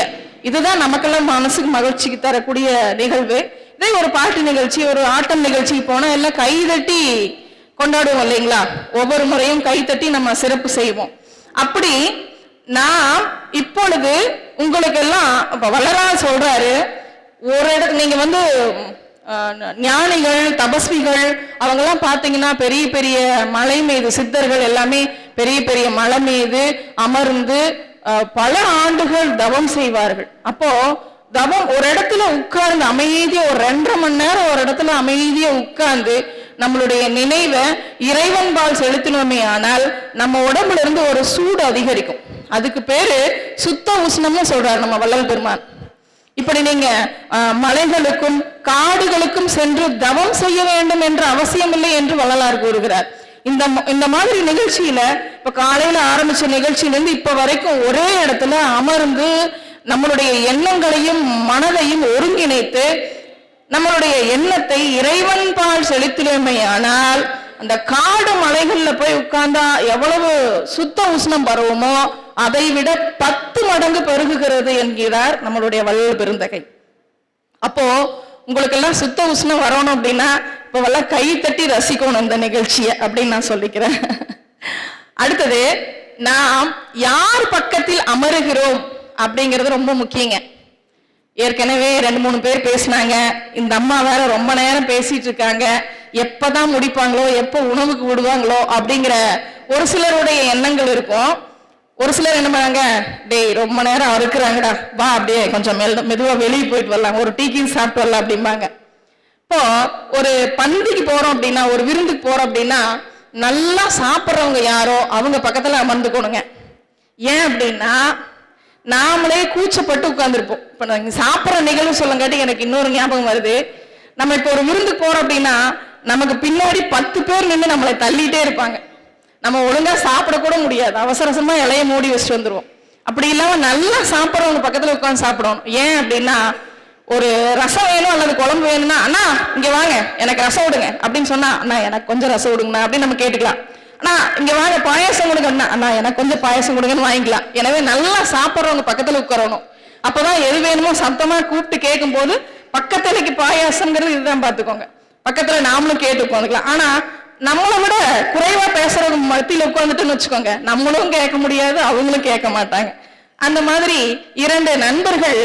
இதுதான் நமக்கெல்லாம் மனசுக்கு மகிழ்ச்சிக்கு தரக்கூடிய நிகழ்வு. இதே ஒரு பாட்டு நிகழ்ச்சி ஒரு ஆட்டம் நிகழ்ச்சிக்கு போனா எல்லாம் கைதட்டி கொண்டாடுவோம் இல்லைங்களா? ஒவ்வொரு முறையும் கைதட்டி நம்ம சிறப்பு செய்வோம். அப்படி நான் இப்பொழுது உங்களுக்கு எல்லாம் வள்ளலார் சொல்றாரு, ஒரு இடத்துல நீங்க வந்து ஞானிகள் தபஸ்விகள் அவங்கெல்லாம் பாத்தீங்கன்னா பெரிய பெரிய மலை மீது சித்தர்கள் எல்லாமே பெரிய பெரிய மலை மீது அமர்ந்து பல ஆண்டுகள் தவம் செய்வார்கள். அப்போ தவம் ஒரு இடத்துல உட்கார்ந்து அமைதியா ஒரு 2.5 மணி நேரம் ஒரு இடத்துல அமைதியா உட்கார்ந்து நம்மளுடைய நினைவை இறைவன்பால் செலுத்தினோமே ஆனால் நம்ம உடம்புல இருந்து ஒரு சூடு அதிகரிக்கும். அதுக்கு பேரு சுத்த உஷ்ணம்னு சொல்றாரு நம்ம வள்ளல் பெருமான். இப்படி நீங்க மலைகளுக்கும் காடுகளுக்கும் சென்று தவம் செய்ய வேண்டும் என்ற அவசியம் இல்லை என்று வள்ளலார் கூறுகிறார். இந்த மாதிரி நிகழ்ச்சியில இப்ப காலையில ஆரம்பிச்ச நிகழ்ச்சியில இருந்து இப்ப வரைக்கும் ஒரே இடத்துல அமர்ந்து நம்மளுடைய எண்ணங்களையும் மனதையும் ஒருங்கிணைத்து நம்மளுடைய எண்ணத்தை இறைவன் பால் செலுத்தினமையானால் அந்த காடு மலைகள்ல போய் உட்கார்ந்தா எவ்வளவு சுத்த உஷ்ணம் பரவுமோ அதை விட 10 மடங்கு பெருகுகிறது என்கிறார் நம்மளுடைய வள்ளல் பெருந்தகை. அப்போ உங்களுக்கு எல்லாம் சுத்த உஷ்ணம் வரணும் அப்படின்னா இப்ப எல்லாம் கை தட்டி ரசிக்கணும் இந்த நிகழ்ச்சியை அப்படின்னு நான் சொல்லிக்கிறேன். அடுத்தது, நாம் யார் பக்கத்தில் அமருகிறோம் அப்படிங்கிறது ரொம்ப முக்கியங்க. ஏற்கனவே 2-3 பேர் பேசினாங்க. இந்த அம்மா வேற ரொம்ப நேரம் பேசிட்டு இருக்காங்க. எப்பதான் முடிப்பாங்களோ, எப்போ உணவுக்கு விடுவாங்களோ அப்படிங்கிற ஒரு சிலருடைய எண்ணங்கள் இருக்கும். ஒரு சிலர் என்ன பண்ணாங்க, டேய் ரொம்ப நேரம் இருக்கிறாங்கடா, வா அப்படியே கொஞ்சம் மெதுவா வெளியே போயிட்டு வரலாம், ஒரு டீ சாப்பிட்டு வரலாம் அப்படிம்பாங்க. இப்போ ஒரு பந்திக்கு போறோம் அப்படின்னா, ஒரு விருந்துக்கு போறோம் அப்படின்னா நல்லா சாப்பிட்றவங்க யாரோ அவங்க பக்கத்துல அமர்ந்துக்கணுங்க. ஏன் அப்படின்னா நாமளே கூச்சப்பட்டு உட்கார்ந்துருப்போம். இப்ப நாங்க சாப்பிட்ற நிகழ்வு சொல்லங்காட்டி எனக்கு இன்னொரு ஞாபகம் வருது. நம்ம இப்போ ஒரு விருந்துக்கு போறோம் அப்படின்னா நமக்கு பின்னாடி 10 பேர் நின்று நம்மளை தள்ளிட்டே இருப்பாங்க. நம்ம ஒழுங்கா சாப்பிட கூட முடியாது, அவசரமா இலைய மூடி வச்சுட்டு வந்துருவோம். அப்படி இல்லாம நல்லா சாப்பிட்றவங்க பக்கத்துல உட்காந்து சாப்பிடணும். ஏன் அப்படின்னா ஒரு ரசம் வேணும் அல்லது குழம்பு வேணும்னா, அண்ணா இங்க வாங்க எனக்கு ரசம் விடுங்க அப்படின்னு சொன்னா, அண்ணா எனக்கு கொஞ்சம் ரசம் விடுங்கண்ணா அப்படின்னு நம்ம கேட்டுக்கலாம். அண்ணா இங்க வாங்க பாயாசம் கொடுங்க, அண்ணா எனக்கு கொஞ்சம் பாயாசம் கொடுங்கன்னு வாங்கிக்கலாம். எனவே நல்லா சாப்பிட்றவங்க பக்கத்துல உட்காரணும். அப்பதான் எது வேணுமோ சத்தமா கூப்பிட்டு கேட்கும் போது பக்கத்துலக்கு பாயாசங்கிறது இதுதான் பாத்துக்கோங்க. பக்கத்துல நாமளும் கேட்டு உட்காந்துக்கலாம். ஆனா நம்மளை விட குறைவா பேசுறவங்க மத்தியில உட்காந்துட்டுன்னு வச்சுக்கோங்க, நம்மளும் கேட்க முடியாது, அவங்களும் கேட்க மாட்டாங்க. அந்த மாதிரி 2 நண்பர்கள்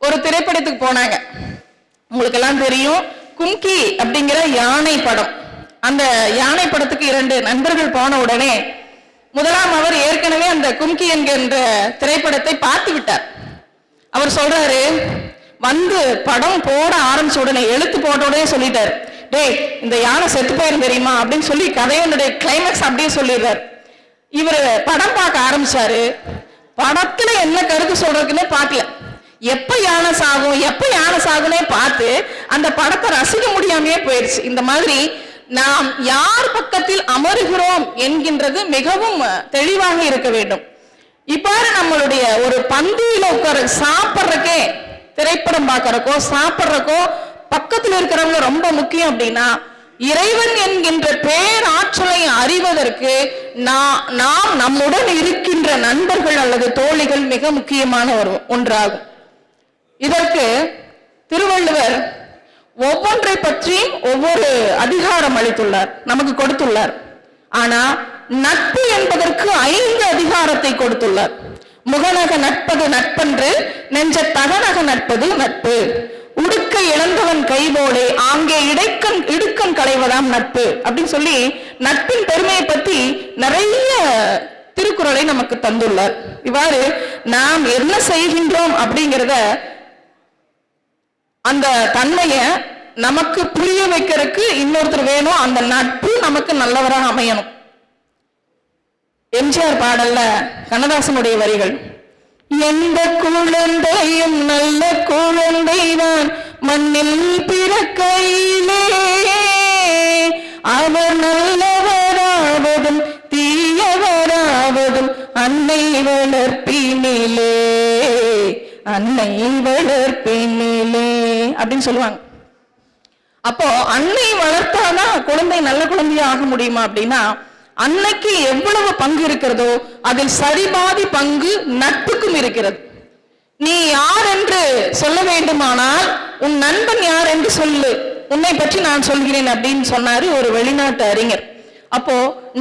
ஒரு திரைப்படத்துக்கு போனாங்க. உங்களுக்கு எல்லாம் தெரியும், கும்கி அப்படிங்கிற யானை படம். அந்த யானை படத்துக்கு 2 நண்பர்கள் போன உடனே முதலாம் அவர் ஏற்கனவே அந்த கும்கி என்கின்ற திரைப்படத்தை பார்த்து விட்டார். அவர் சொல்றாரு, வந்து படம் போட ஆரம்பிச்ச உடனே எழுத்து போட்ட உடனே சொல்லிட்டாரு, டேய் இந்த யானை செத்து போயிரும் தெரியுமா அப்படின்னு சொல்லி கதையோட கிளைமேக்ஸ் அப்படியே சொல்லிடுறாரு. இவர் படம் பார்க்க ஆரம்பிச்சாரு. படத்துல என்ன கருத்து சொல்றதுக்குன்னே பார்க்கல. எப்ப யானை சாகுனே பார்த்து அந்த படத்தை ரசிக்க முடியாமையே போயிடுச்சு. இந்த மாதிரி நாம் யார் பக்கத்தில் அமருகிறோம் என்கின்றது மிகவும் தெளிவாக இருக்க வேண்டும். இவ்வாறு நம்மளுடைய ஒரு பந்தியில உட்கார சாப்பிட்றக்கே, திரைப்படம் பார்க்கறக்கோ சாப்பிட்றக்கோ பக்கத்தில் இருக்கிறவங்க ரொம்ப முக்கியம். அப்படின்னா இறைவன் என்கின்ற பேராற்றலை அறிவதற்கு நாம் நம்முடன் இருக்கின்ற நண்பர்கள் அல்லது தோழிகள் மிக முக்கியமான ஒன்றாகும். இதற்கு திருவள்ளுவர் ஒவ்வொன்றை பற்றியும் ஒவ்வொரு அதிகாரம் அளித்துள்ளார், நமக்கு கொடுத்துள்ளார். ஆனா நட்பு என்பதற்கு 5 அதிகாரத்தை கொடுத்துள்ளார். முகநக நட்பது நட்பன்று, நெஞ்ச தகநக நட்பது நட்பு, கைபோலே ஆங்கே இடுக்கண் களைவதாம் நட்பு அப்படின்னு சொல்லி நட்பின் பெருமையை பத்தி நிறைய திருக்குறளை நமக்கு தந்துள்ளார். இவ்வாறு நாம் என்ன செய்கின்றோம் அப்படிங்கிறத அந்த தன்மைய நமக்கு புரிய வைக்கிறதுக்கு இன்னொருத்தர் வேணும். அந்த நட்பு நமக்கு நல்லவராக அமையணும். எம்ஜிஆர் பாடல்ல கண்ணதாசனுடைய வரிகள், எந்த குழந்தையும் நல்ல குழந்தைதான் மண்ணில் பிறக்கையிலே, அவர் நல்லவராவதும் தீயவராவதும் அன்னை வளர்ப்பினிலே, அன்னை வளர்ப்பினிலே அப்படின்னு சொல்லுவாங்க. அப்போ அன்னை வளர்த்தாதான் குழந்தை நல்ல குழந்தையா ஆக முடியுமா அப்படின்னா, அன்னைக்கு எவ்வளவு பங்கு இருக்கிறதோ அதில் சரிபாதி பங்கு நட்புக்கும் இருக்கிறது. நீ யார் என்று சொல்ல வேண்டுமானால் உன் நண்பன் யார் என்று சொல்லு, உன்னை பற்றி நான் சொல்கிறேன் அப்படின்னு சொன்னாரு ஒரு வெளிநாட்டு அறிஞர். அப்போ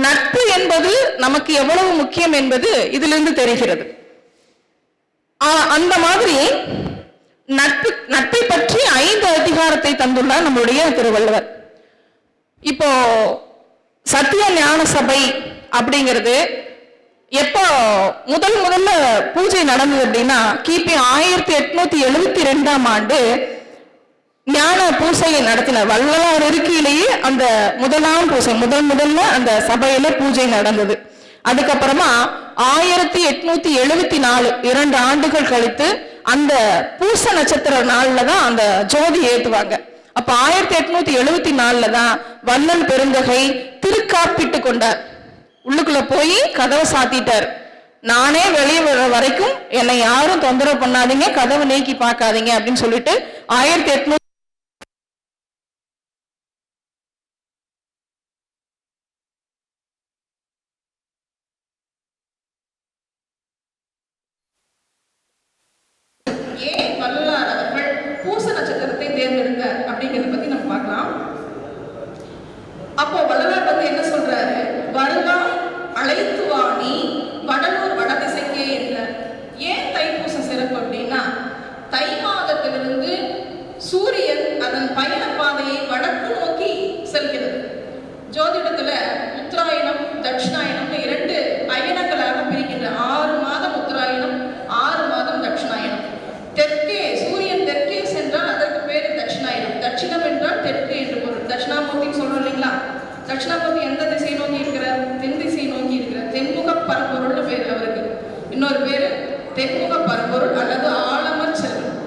நட்பு என்பது நமக்கு எவ்வளவு முக்கியம் என்பது இதிலிருந்து தெரிகிறது. அந்த மாதிரி நட்பை பற்றி 5 அதிகாரத்தை தந்துள்ளார் நம்முடைய திருவள்ளுவர். இப்போ சத்திய ஞான சபை அப்படிங்கிறது எப்போ முதல்ல பூஜை நடந்தது அப்படின்னா கிபி 1872ஆம் ஆண்டு ஞான பூசையை நடத்தினார். வள்ளலார் இருக்கையிலேயே அந்த முதலாம் பூசை முதல்ல அந்த சபையில பூஜை நடந்தது. அதுக்கப்புறமா 1874 2 ஆண்டுகள் கழித்து அந்த பூச நட்சத்திர நாள்ல தான் அந்த ஜோதி ஏத்துவாங்க. அப்ப 1874 தான் வள்ளல் பெருந்தகை திருக்காப்பிட்டு கொண்டார். உள்ளுக்குள்ள போய் கதவை சாத்திட்டார். நானே வெளியே வர வரைக்கும் என்னை யாரும் தொந்தரவு பண்ணாதீங்க, கதவை நீக்கி பார்க்காதீங்க அப்படின்னு சொல்லிட்டு 1800 ஏன் வள்ளலார் அவர்கள் பூச நட்சத்திரத்தை தேர்ந்தெடுத்தார் அப்படிங்கிறத பத்தி நம்ம பார்க்கலாம். அப்போ வள்ளலார் வந்து என்ன சொல்றாரு, வருவாய் அழைத்து வாணி வடலூர் வடதிசைக்கே என்றார். ஏன் தைப்பூசம் சிறப்பு அப்படின்னா, தை மாதத்திலிருந்து சூரியன் அதன் பயண பாதையை வடக்கு நோக்கி செல்கிறது. ஜோதிடத்துல உத்தராயணம் தட்சிணாயணம் 2 அயனங்களாக பிரிக்கின்ற 6 மாதம் உத்தராயணம் 6 மாதம் தட்சிணாயணம். தெற்கே சூரியன் தெற்கே சென்றால் அதற்கு பேரு தட்சிணாயனம். தட்சிணம் என்றால் தெற்கு என்று பொருள். தட்சிணாமூர்த்தின்னு சொல்றோம் இல்லைங்களா? தட்சிணாமூர்த்தி எந்த திசை நோக்கி இருக்கிறார்? தென் திசை நோக்கி இருக்கிறார். தென்முக பரம்பொருள்னு பேர் அவருக்கு. இன்னொரு பேரு தென்முக பரம்பொருள் அல்லது ஆலமர் செல்வம்.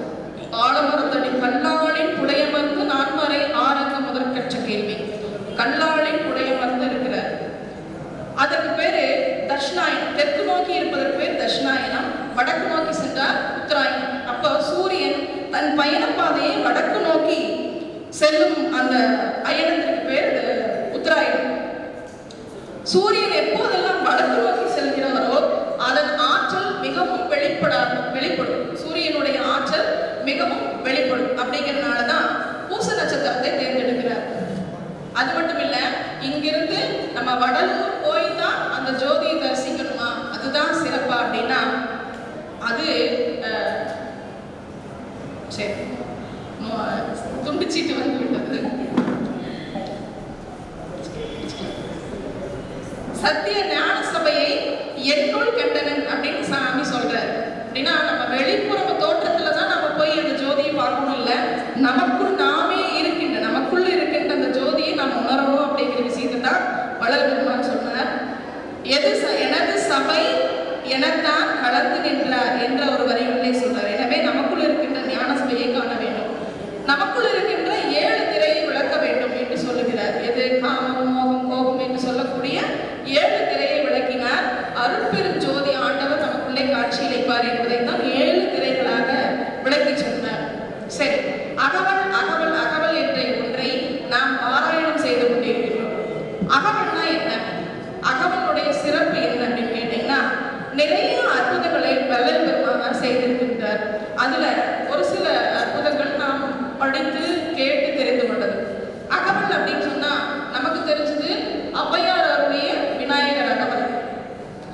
ஆலமரத்தடி கல்லாளின் புடையமர்ந்து நான்மறை ஆரங்க முதற்கற்ற கேள்வி. கல்லாளின் புடையமர்ந்து இருக்கிறார். அதற்கு பேரு தட்சிணாயனம். தெற்கு நோக்கி இருப்பதற்கு பேர் தட்சிணாயனம். வடக்கு நோக்கி சென்றால் உத்தராயணம். அப்போ சூரியன் தன் பயண பாதையை வடக்கு நோக்கி செல்லும் அந்த அயனத்திற்கு பேர் உத்தராயணம். சூரியன் எப்போதெல்லாம் வடக்கு நோக்கி செல்கிறாரோ அதன் ஆற்றல் மிகவும் வெளிப்படும். சூரியனுடைய ஆற்றல் மிகவும் வெளிப்படும். அப்படிங்கிறதுனாலதான் பூச நட்சத்திரத்தை தேர்ந்தெடுக்கிறார். அது மட்டும் இல்ல, இங்கிருந்து நம்ம வடலூர் போய் தான் அந்த ஜோதியை தரிசிக்கணுமா, அதுதான் சிறப்பா அப்படின்னா, அது சரி துண்டிச்சிட்டு வந்து விட்டது. சத்திய ஞான சபையை எட்டுள் கண்டனன் அப்படின்னு சாமி சொல்றாரு. அப்படின்னா நம்ம வெளிப்புற தோற்றத்துல தான் நம்ம போய் அந்த ஜோதியை பார்க்கணும், இல்ல நமக்குள் நாமே இருக்கின்ற நமக்குள்ள இருக்கின்ற அந்த ஜோதியை நாம் உணரணும் அப்படிங்கிற விஷயத்தை தான் வள்ளல் பெருமான் சொன்னார். எனது சபை எனத்தான் கலந்து நின்றார் என்ற ஒரு வரிகளிலே சொல்றார். எனவே நமக்குள் இருக்கின்ற ஞான சபையை காண வேண்டும், நமக்குள் இருக்கின்ற 7 திரையை விளக்க வேண்டும் என்று சொல்லுகிறார். எது? காமம் மோகம் கோபம் என்று சொல்லக்கூடிய 7 திரையை விளக்கினார். அருட்பெரும் ஜோதி ஆண்டவர் நமக்குள்ளே காட்சியளிப்பார் என்பதை தான் 7 திரைகளாக விளக்கி சொன்னார். சரி, அகவல் அகவல் அகவல் என்ற ஒன்றை நாம் பாராயணம் செய்து கொண்டிருக்கிறோம். அகவல்னா என்ன? அகவனுடைய சிறப்பு என்ன அப்படின்னு கேட்டீங்கன்னா, நிறைய அற்புதங்களை வள்ளல் பெருமானார் செய்திருக்கின்றார். அதுல ஒரு சில அற்புதங்கள் நாம் படித்து கேட்டு தெரிந்து கொண்டது. அகவல் அப்படின்னு சொன்னா நமக்கு தெரிஞ்சது ஔவையார் அருளிய விநாயகர் அகவல்.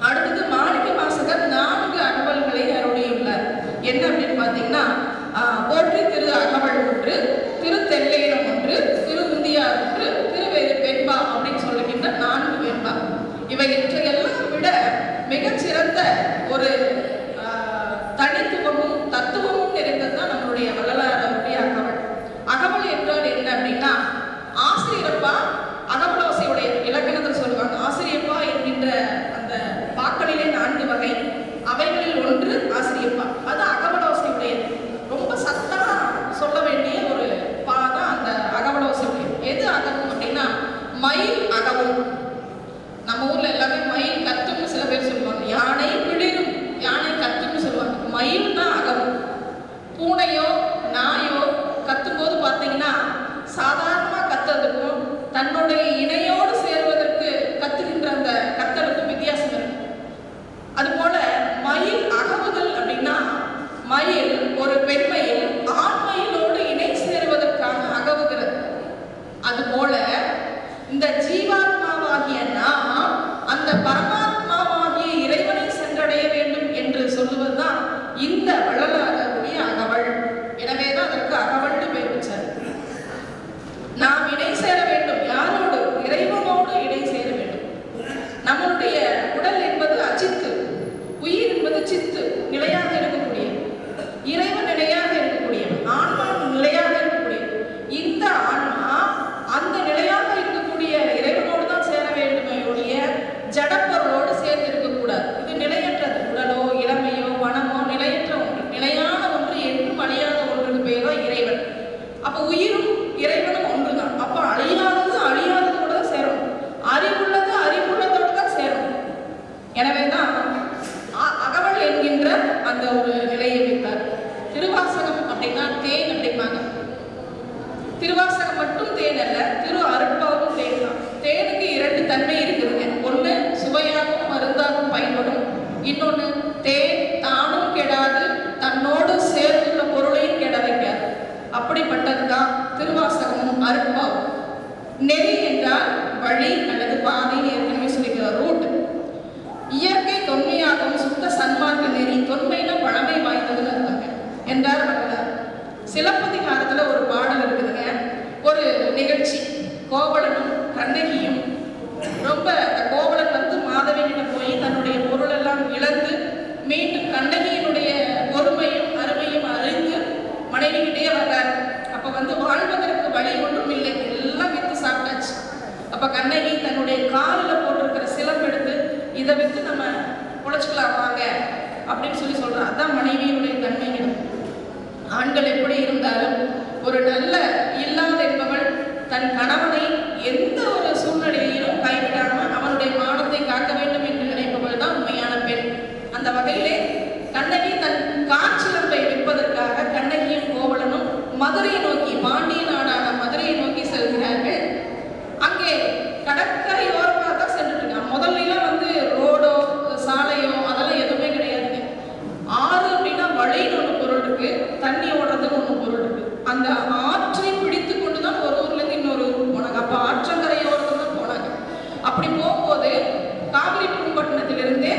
அடுத்தது மாணிக்க வாசகர் 4 அகவல்களை அருளியுள்ளார். என்ன அப்படின்னு பாத்தீங்கன்னா, போற்றி திரு அகவல் 1, திருத்தெல்லையிடம் ஒன்று, திருவுந்தியார் ஒன்று, வெண்பா அப்படின்னு சொல்லுகின்ற 4 வெண்பா. இவையெல்லாம் விட மிகச்சிறந்த ஒரு தனித்துவமும் தத்துவமும் நிறைந்ததுதான் நம்மளுடைய வள்ளலாருடைய அகவல். அகவல் என்றால் என்ன அப்படின்னா, ஆசிரியப்பா அகவலோசையுடைய இலக்கணத்தில் சொல்லுவாங்க. ஆசிரியப்பா என்கின்ற அந்த பாக்களிலே 4 வகை, அவைகளில் ஒன்று ஆசிரியப்பா. அது அகவலோசையுடைய ரொம்ப சத்தமா சொல்ல வேண்டிய ஒரு பா தான் அந்த அகவலோசையுடைய. எது அகவம் அப்படின்னா, மயில் அகவும். நம்ம ஊர்ல எல்லாமே மயில் கத்தும்னு சில பேர் சொல்லுவாங்க. யானை பிளிரும், யானை கத்தும்னு சொல்லுவாங்க. மயில் தான் அகவும். பூனையோ நாயோ கத்தும் போது பார்த்தீங்கன்னா சாதாரணமா கத்துறதுக்கும் தன்னுடைய இணையோடு சேர்வதற்கு கத்துகின்ற அந்த கத்தலுக்கும் வித்தியாசம் இருக்கு. அதுபோல மயில் அகவுதல் அப்படின்னா, மயில் ஒரு பெண்மயில் ஆண்மயிலோடு இணை சேருவதற்காக அகவுகிறது. அதுபோல இந்த ஜீவாத்மாவாகிய நாம் அந்த பரமாத்மாவாகிய இறைவனை சென்றடைய வேண்டும் என்று சொல்லுவதுதான் இந்த வள்ளலாருடைய அகவல். எனவேதான் அதற்கு அகவல்னு பேர் வச்சார். நாம் இணை சேர வேண்டும். யாரோடு? இறைவனோடு இணை சேர வேண்டும். நம்மளுடைய உடல் என்பது அச்சித்து, உயிர் என்பது சித்து, நிலையாக இருக்கக்கூடிய, இறைவன் நிலையாக இருக்கக்கூடிய, ஆன்மா நிலையாக இருக்கக்கூடிய. இந்த ஆன்மா அந்த நிலையாக இருக்கக்கூடிய இறைவனோடு தான் சேர வேண்டுமே ஒழிய ஜடப்பொருளோடு சேர்ந்து இருக்கக்கூடாது. இது நிலையற்றது. உடலோ இளமையோ பணமோ நிலையற்ற ஒன்று. நிலையான ஒன்று, என்றும் அழியாத ஒன்றுக்கு பேர் தான் இறைவன். அப்ப உயிரும் இறைவனும் ஒன்றுதான். அப்ப அழியாதது அழியாததோடு தான் சேரும், அறிவுள்ளது அறிவுள்ளதோடு தான் சேரும். எனவேதான் அகவல் என்கின்ற அந்த ஒரு நிலையை வைத்தார். திருவாசகம் அப்படின்னா தேன் அப்படிம்பாங்க. திருவாசகம் மட்டும் தேன் அல்ல, திரு அருட்பாவும் தேன் தான். தேனுக்கு 2 தன்மை இருக்குதுங்க. ஒன்று சுவையாகவும் மருந்தாகவும் பயன்படும். இன்னொன்று தேன் தானும் கெடாது, தன்னோடு சேர்ந்துள்ள பொருளையும் கெட வைக்காது. அப்படிப்பட்டது தான் திருவாசகமும் அருட்பாவும். நெறி என்றால் வழி அல்லது பாதைன்னு ஏற்கனவே சொல்லிக்கிற ரூட். இயற்கை தொன்மையாகவும் சுத்த சன்மார்க்க நெறி. தொன்மையில பழமை வாய்ந்ததுன்னு இருந்தாங்க என்றார் வள்ளலார். சிலப்பதிகாரத்துல ஒரு பாடல் இருக்குதுங்க. ஒரு நிகழ்ச்சி, கோவலனும் கண்ணகியும் ரொம்ப, கோவலன் வந்து மாதவியிடம் போய் தன்னுடைய பொருள் எல்லாம் இழந்து மீண்டும் கண்ணகியினுடைய பொறுமையும் அருமையும் அறிந்து மனைவிகிட்டே வர்றார். அப்ப வந்து வாழ்வதற்கு வழி ஒன்றும் இல்லை, எல்லாம் வித்து சாப்பிட்டாச்சு. அப்ப கண்ணகி தன்னுடைய காலில் போட்டிருக்கிற சிலம் எடுத்து, இதை வித்து நம்ம உழைச்சிக்கலாம் வாங்க அப்படின்னு சொல்றான். அதான் மனைவியினுடைய தன்மைகள். ஆண்கள் எப்படி இருந்தாலும் ஒரு நல்ல இல்லாத என்பவள் தன் கணவனை எந்த ஒரு சூழ்நிலையிலும் கைவிடாமல் அவனுடைய மானத்தை காக்க வேண்டும் என்று நினைப்பவள் தான் உண்மையான பெண். அந்த வகையிலே கண்ணகி தன் காற்சிலம்பை விற்பதற்காக கண்ணகியும் கோவலனும் மதுரையை நோக்கி, பாண்டிய நாடான மதுரையை நோக்கி செல்கிறார்கள். அங்கே கடற்கரையோரமாக தான் சென்றுட்டு இருக்காங்க. முதல்ல வந்து ரோடோ சாலையோ அதெல்லாம் எதுவுமே கிடையாதுங்க. ஆறு அப்படின்னா வழின்னு ஒன்று பொருள் இருக்கு, தண்ணி ஓடுறதுன்னு ஒன்று பொருள் இருக்கு. அந்த ஆற்றை பிடித்து கொண்டுதான் ஒரு ஊர்ல இருந்து இன்னொரு ஊருக்கு போனாங்க. அப்ப ஆற்றங்கரையோரத்துல தான் போனாங்க. அப்படி போகும்போது காவிரி பூம்பட்டினத்திலிருந்தே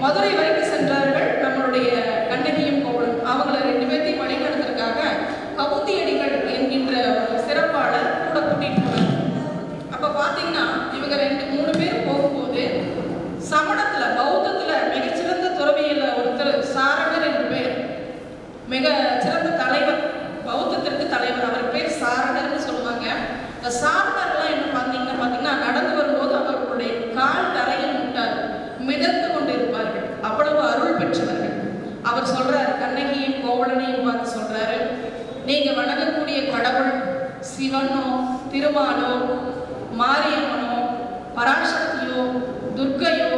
மதுரை வரைக்கும் சென்றார்கள் நம்மளுடைய கண்ணகியும் கோவலனும். அவங்கள 2 பேர்த்தையும் வழிநடத்துறதுக்காக கவுந்தியடிகள் என்கின்ற சிறப்பாளர் கூட கூட்டிட்டு போனாங்க. அப்ப பாத்தீங்கன்னா இவங்க 2-3 பேர் போகும்போது சமணத்துல பௌத்தத்துல மிகச்சிறந்த துறவியில ஒருத்தர் சாரணர் என்று பேர், மிக சிறந்த தலைவர், பௌத்தத்திற்கு தலைவர். அவர் பேர் சாரணர்னு சொல்லுவாங்க. இந்த சாரணர்லாம் என்ன பார்த்தீங்கன்னா நடந்து வரும்போது அவர்களுடைய கால் தரையில் முட்டார், மிதந்து கொண்டு இருப்பார்கள். அவ்வளவு அருள் பெற்றவர்கள். அவர் சொல்றாரு, கண்ணகியும் கோவலனையும் பார்த்து சொல்றாரு, நீங்க வணங்கக்கூடிய கடவுள் சிவனோ திருமாலோ மாரியம்மனோ பராசக்தியோ துர்க்கையோ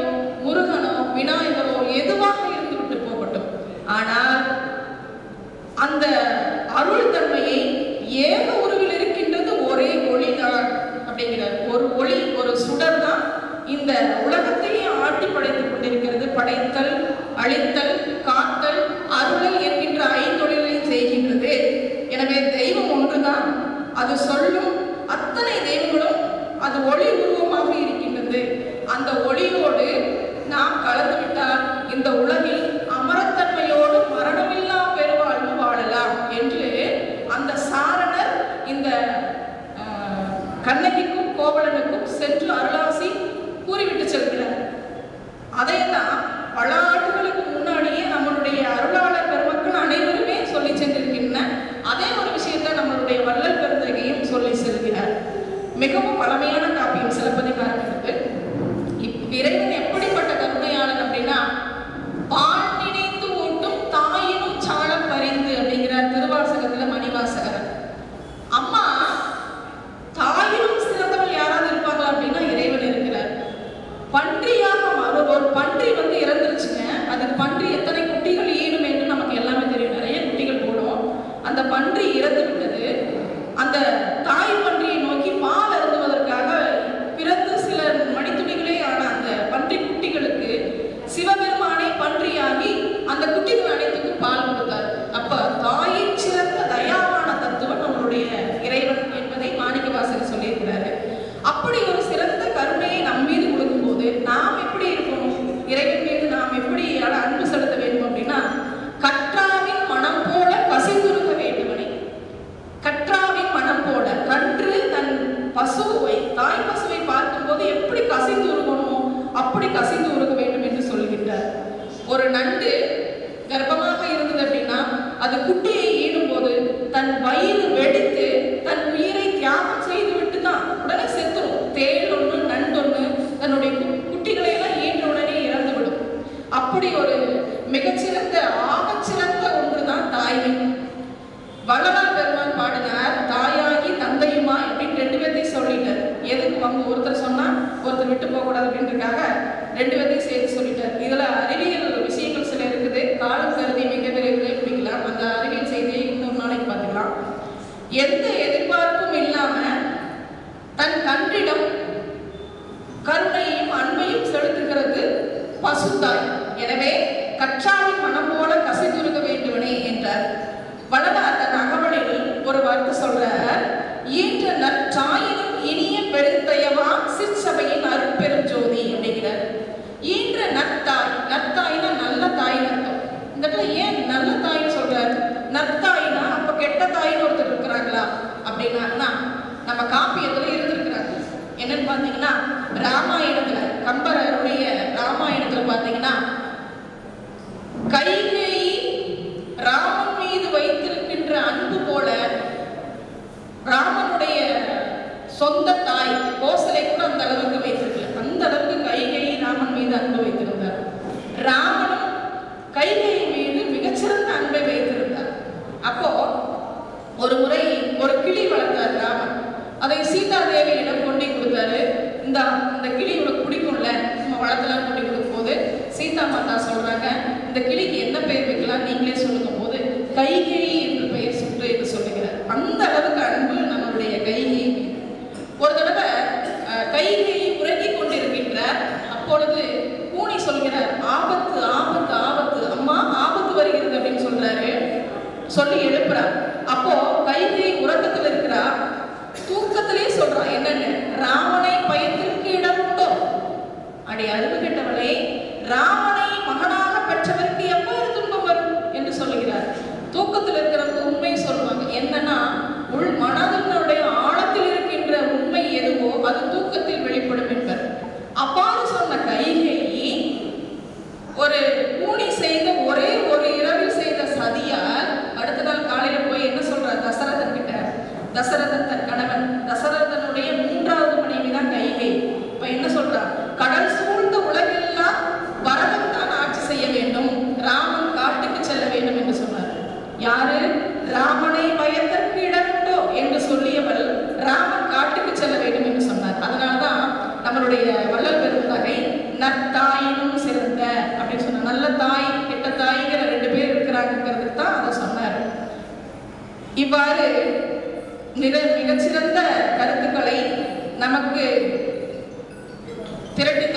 முருகனோ விநாயகரோ எதுவாக இருந்து விட்டு போகட்டும், ஆனால் அந்த அருள் தன்மையை ஏக உருவில் இருக்கின்றது ஒரே ஒளிதான் அப்படிங்கிறார். ஒரு ஒளி, ஒரு சுடர் தான் இந்த உலகத்தையே ஆட்டி படைத்துக் கொண்டிருக்கிறது. படைத்தல், அழித்தல், காத்தல், அருளல் என்கின்ற 5 தொழில்களையும் செய்கின்றது. எனவே தெய்வம் ஒன்றுதான். அது சொல்லும் அத்தனை தெய்வங்களும் அது ஒளி உருவமாக இருக்கின்றது. அந்த ஒளியோடு நாம் கலந்துவிட்டால் இந்த உலகில் அமரத்தன்மையோடு மரணமில்லா பெருவாழ்வு வாழலாம் என்று அந்த சாரணர் தாய் பன்றியை நோக்கி பால் அருந்துவதற்காக பிறந்து சில மணித்துளிகளே ஆன அந்த பன்றி குட்டிகளுக்கு சிவபெருமானே பன்றியாகி அந்த குட்டிகள் அனைத்துக்கும் பால் கொடுத்தார். அப்ப தாயை சிறந்த தயாவான தத்துவம் நம்மளுடைய இறைவன் என்பதை மாணிக்கவாசகர் சொல்லியிருக்கிறாரு. அப்படி ஒரு சிறந்த கருணையை நம் மீது கொடுக்கும் போது நாம் எப்படி இருக்கணும், இறைவன் மீது நாம் எப்படி அன்பு செலுத்த வேண்டும் அப்படின்னா, கற்றாவின் மனம் போல கசிந்துருக வேண்டுமனே. கற்றாவின் மனம் போல, கன்று தன் பசுவை தாய் பசுவை பார்க்கும் போது எப்படி கசிந்து உருகணுமோ அப்படி கசிந்து உருக வேண்டும் என்று சொல்கின்றார். ஒரு நண்டு கர்ப்பமாக இருந்தது அப்படின்னா அது குட்டியை ஈடும் போது தன் வயிறு வெடித்து தன் உயிரை தியாகம் செய்து விட்டு தான் உடனே செத்துரும். தேள் ஒன்று நண்டொன்று தன்னுடைய குட்டிகளை எல்லாம் ஈன்ற உடனே இறந்து விடும். அப்படி ஒரு மிகச்சிறந்த ஆகச்சிறந்த ஒன்றுதான் தாய்மை. வள்ளலார் பெருமான் பாடினார், தாயாகி தந்தையுமா அப்படின்னு 2 பேர்த்தையும் சொல்லிட்டார். எதுக்கு அவங்க ஒருத்தர் சொன்னா ஒருத்தர் விட்டு போக கூடாது அப்படின்றதுக்காக 2 பேர்த்தையும் சேர்த்து சொல்லிட்டார். இதுல அறிவியல் விஷயங்கள் சில இருக்குது, காலம் கருதி மிக விரைவிலே பிடிக்கலாம். அந்த அறிவியல் செய்தியை இன்னொரு நாளைக்கு பார்த்துக்கலாம். எந்த எதிர்பார்ப்பும் இல்லாம தன் கன்றிடம் கருணையையும் அன்பையும் செலுத்துகிறது பசுத்தாய். எனவே கற்றாவின் மனம் போல கசிந்துருக வேண்டுவனே என்றார். வள்ளலார் தன் அகவலில் ஒரு வார்த்தை சொல்றார், ஈன்ற நற்றாயினும் இனிய பெருந்தயவா சிற்சபையின் அருட்பெரும் ஜோதி அப்படிங்கிறார். ஈன்ற நற்தாய், நற்தாய்னா நல்ல தாய் அர்த்தம். இந்த இடத்துல ஏன் நல்ல தாய்ன்னு சொல்றாரு? நற்தாய்னா அப்ப கெட்ட தாயின்னு ஒருத்தர் இருக்கிறாங்களா அப்படின்னா நம்ம காப்பியத்துல இருந்திருக்கிறாங்க. என்னன்னு பாத்தீங்கன்னா, ராமாயணத்துல கம்பருடைய ராமாயணத்துல பாத்தீங்கன்னா, கைகேயி ராமன் மீது வைத்திருக்கின்ற அன்பு போல ராமனுடைய சொந்த தாய் கோசலை கூட அந்த அளவுக்கு வைத்திருக்கல. அந்த அளவுக்கு கைகேயி ராமன் மீது அன்பு வைத்திருந்தார். ராமனும் கைகேயி மீது மிகச்சிறந்த அன்பை வைத்திருந்தார். அப்போ ஒரு முறை ஒரு கிளி வளர்த்தார் ராமன். அதை சீதா தேவியிடம் கொண்டு கொடுத்தாரு. இந்த கிளி உனக்கு பிடிக்கும்ல, நம்ம வளர்த்தலாம் கொண்டு கொடுக்கும் போது சீதா மாதா சொல்றாங்க, இந்த கிளிக்கு என்ன பெயர் வைக்கலாம் நீங்களே சொல்லுங்க போது கைகேயி என்று பெயர் சுட்டு என்று சொல்லுகிறார். அந்த அளவுக்கு அன்பு நம்மளுடைய கைகேயி. ஒரு தடவை கைகேயி உறங்கிக் கொண்டிருக்கின்றார். அப்பொழுது கூனி சொல்கிறார், ஆபத்து ஆபத்து ஆபத்து, அம்மா ஆபத்து வருகிறது அப்படின்னு சொல்றாரு. சொல்லி எழுப்புறார். அப்போ கைகேயி உறக்கத்தில் இருக்கிறா, தூக்கத்திலே சொல்றா என்னன்னு, ராமனை பயத்திற்கு இடம் உண்டோ? அடி அறிவு கெட்டவளே, ராமனை மகனாக பெற்றவருக்கு எவ்வாறு துன்பம் வரும் என்று சொல்லுகிறார். தூக்கத்தில் இருக்கிறவங்க உண்மை சொல்லுவாங்க. என்னன்னா, உள் மனதினுடைய ஆழத்தில் இருக்கின்ற உண்மை எதுவோ அது தூக்கத்தில் வெளிப்படும் என்பர். அவ்வாறு சொன்ன கைகேயி ஒரு கூனி செய்த ஒரே ஒரு இரவில் செய்த சதியால் அடுத்த நாள் காலையில போய் என்ன சொல்றார் தசரதன் கிட்ட. தசரதன் தன் கணவன், தசரதனுடைய 3வது மனைவி தான் கைகேயி. இப்ப என்ன சொல்றார், கடல் சூழ்ந்த உலகெல்லாம் பரதன் தான் ஆட்சி செய்ய வேண்டும், ராமன் காட்டுக்கு செல்ல வேண்டும் என்று சொன்னார். யாரு? ராமனை பயத்திற்கு இடமுண்டோ என்று சொல்லியவள் ராமன் காட்டுக்கு செல்ல வேண்டும் என்று சொன்னார். அதனால்தான் நம்மளுடைய வள்ளல் பெருந்தகை நற்தாயினும் சிறந்த அப்படின்னு சொன்னார். நல்ல தாய் கெட்ட தாய்ங்கிற 2 பேர் இருக்கிறாங்கிறதுக்கு தான் அதை சொன்னார். இவ்வாறு மிகச்சிறந்த கருத்துக்களை நமக்கு திரட்டி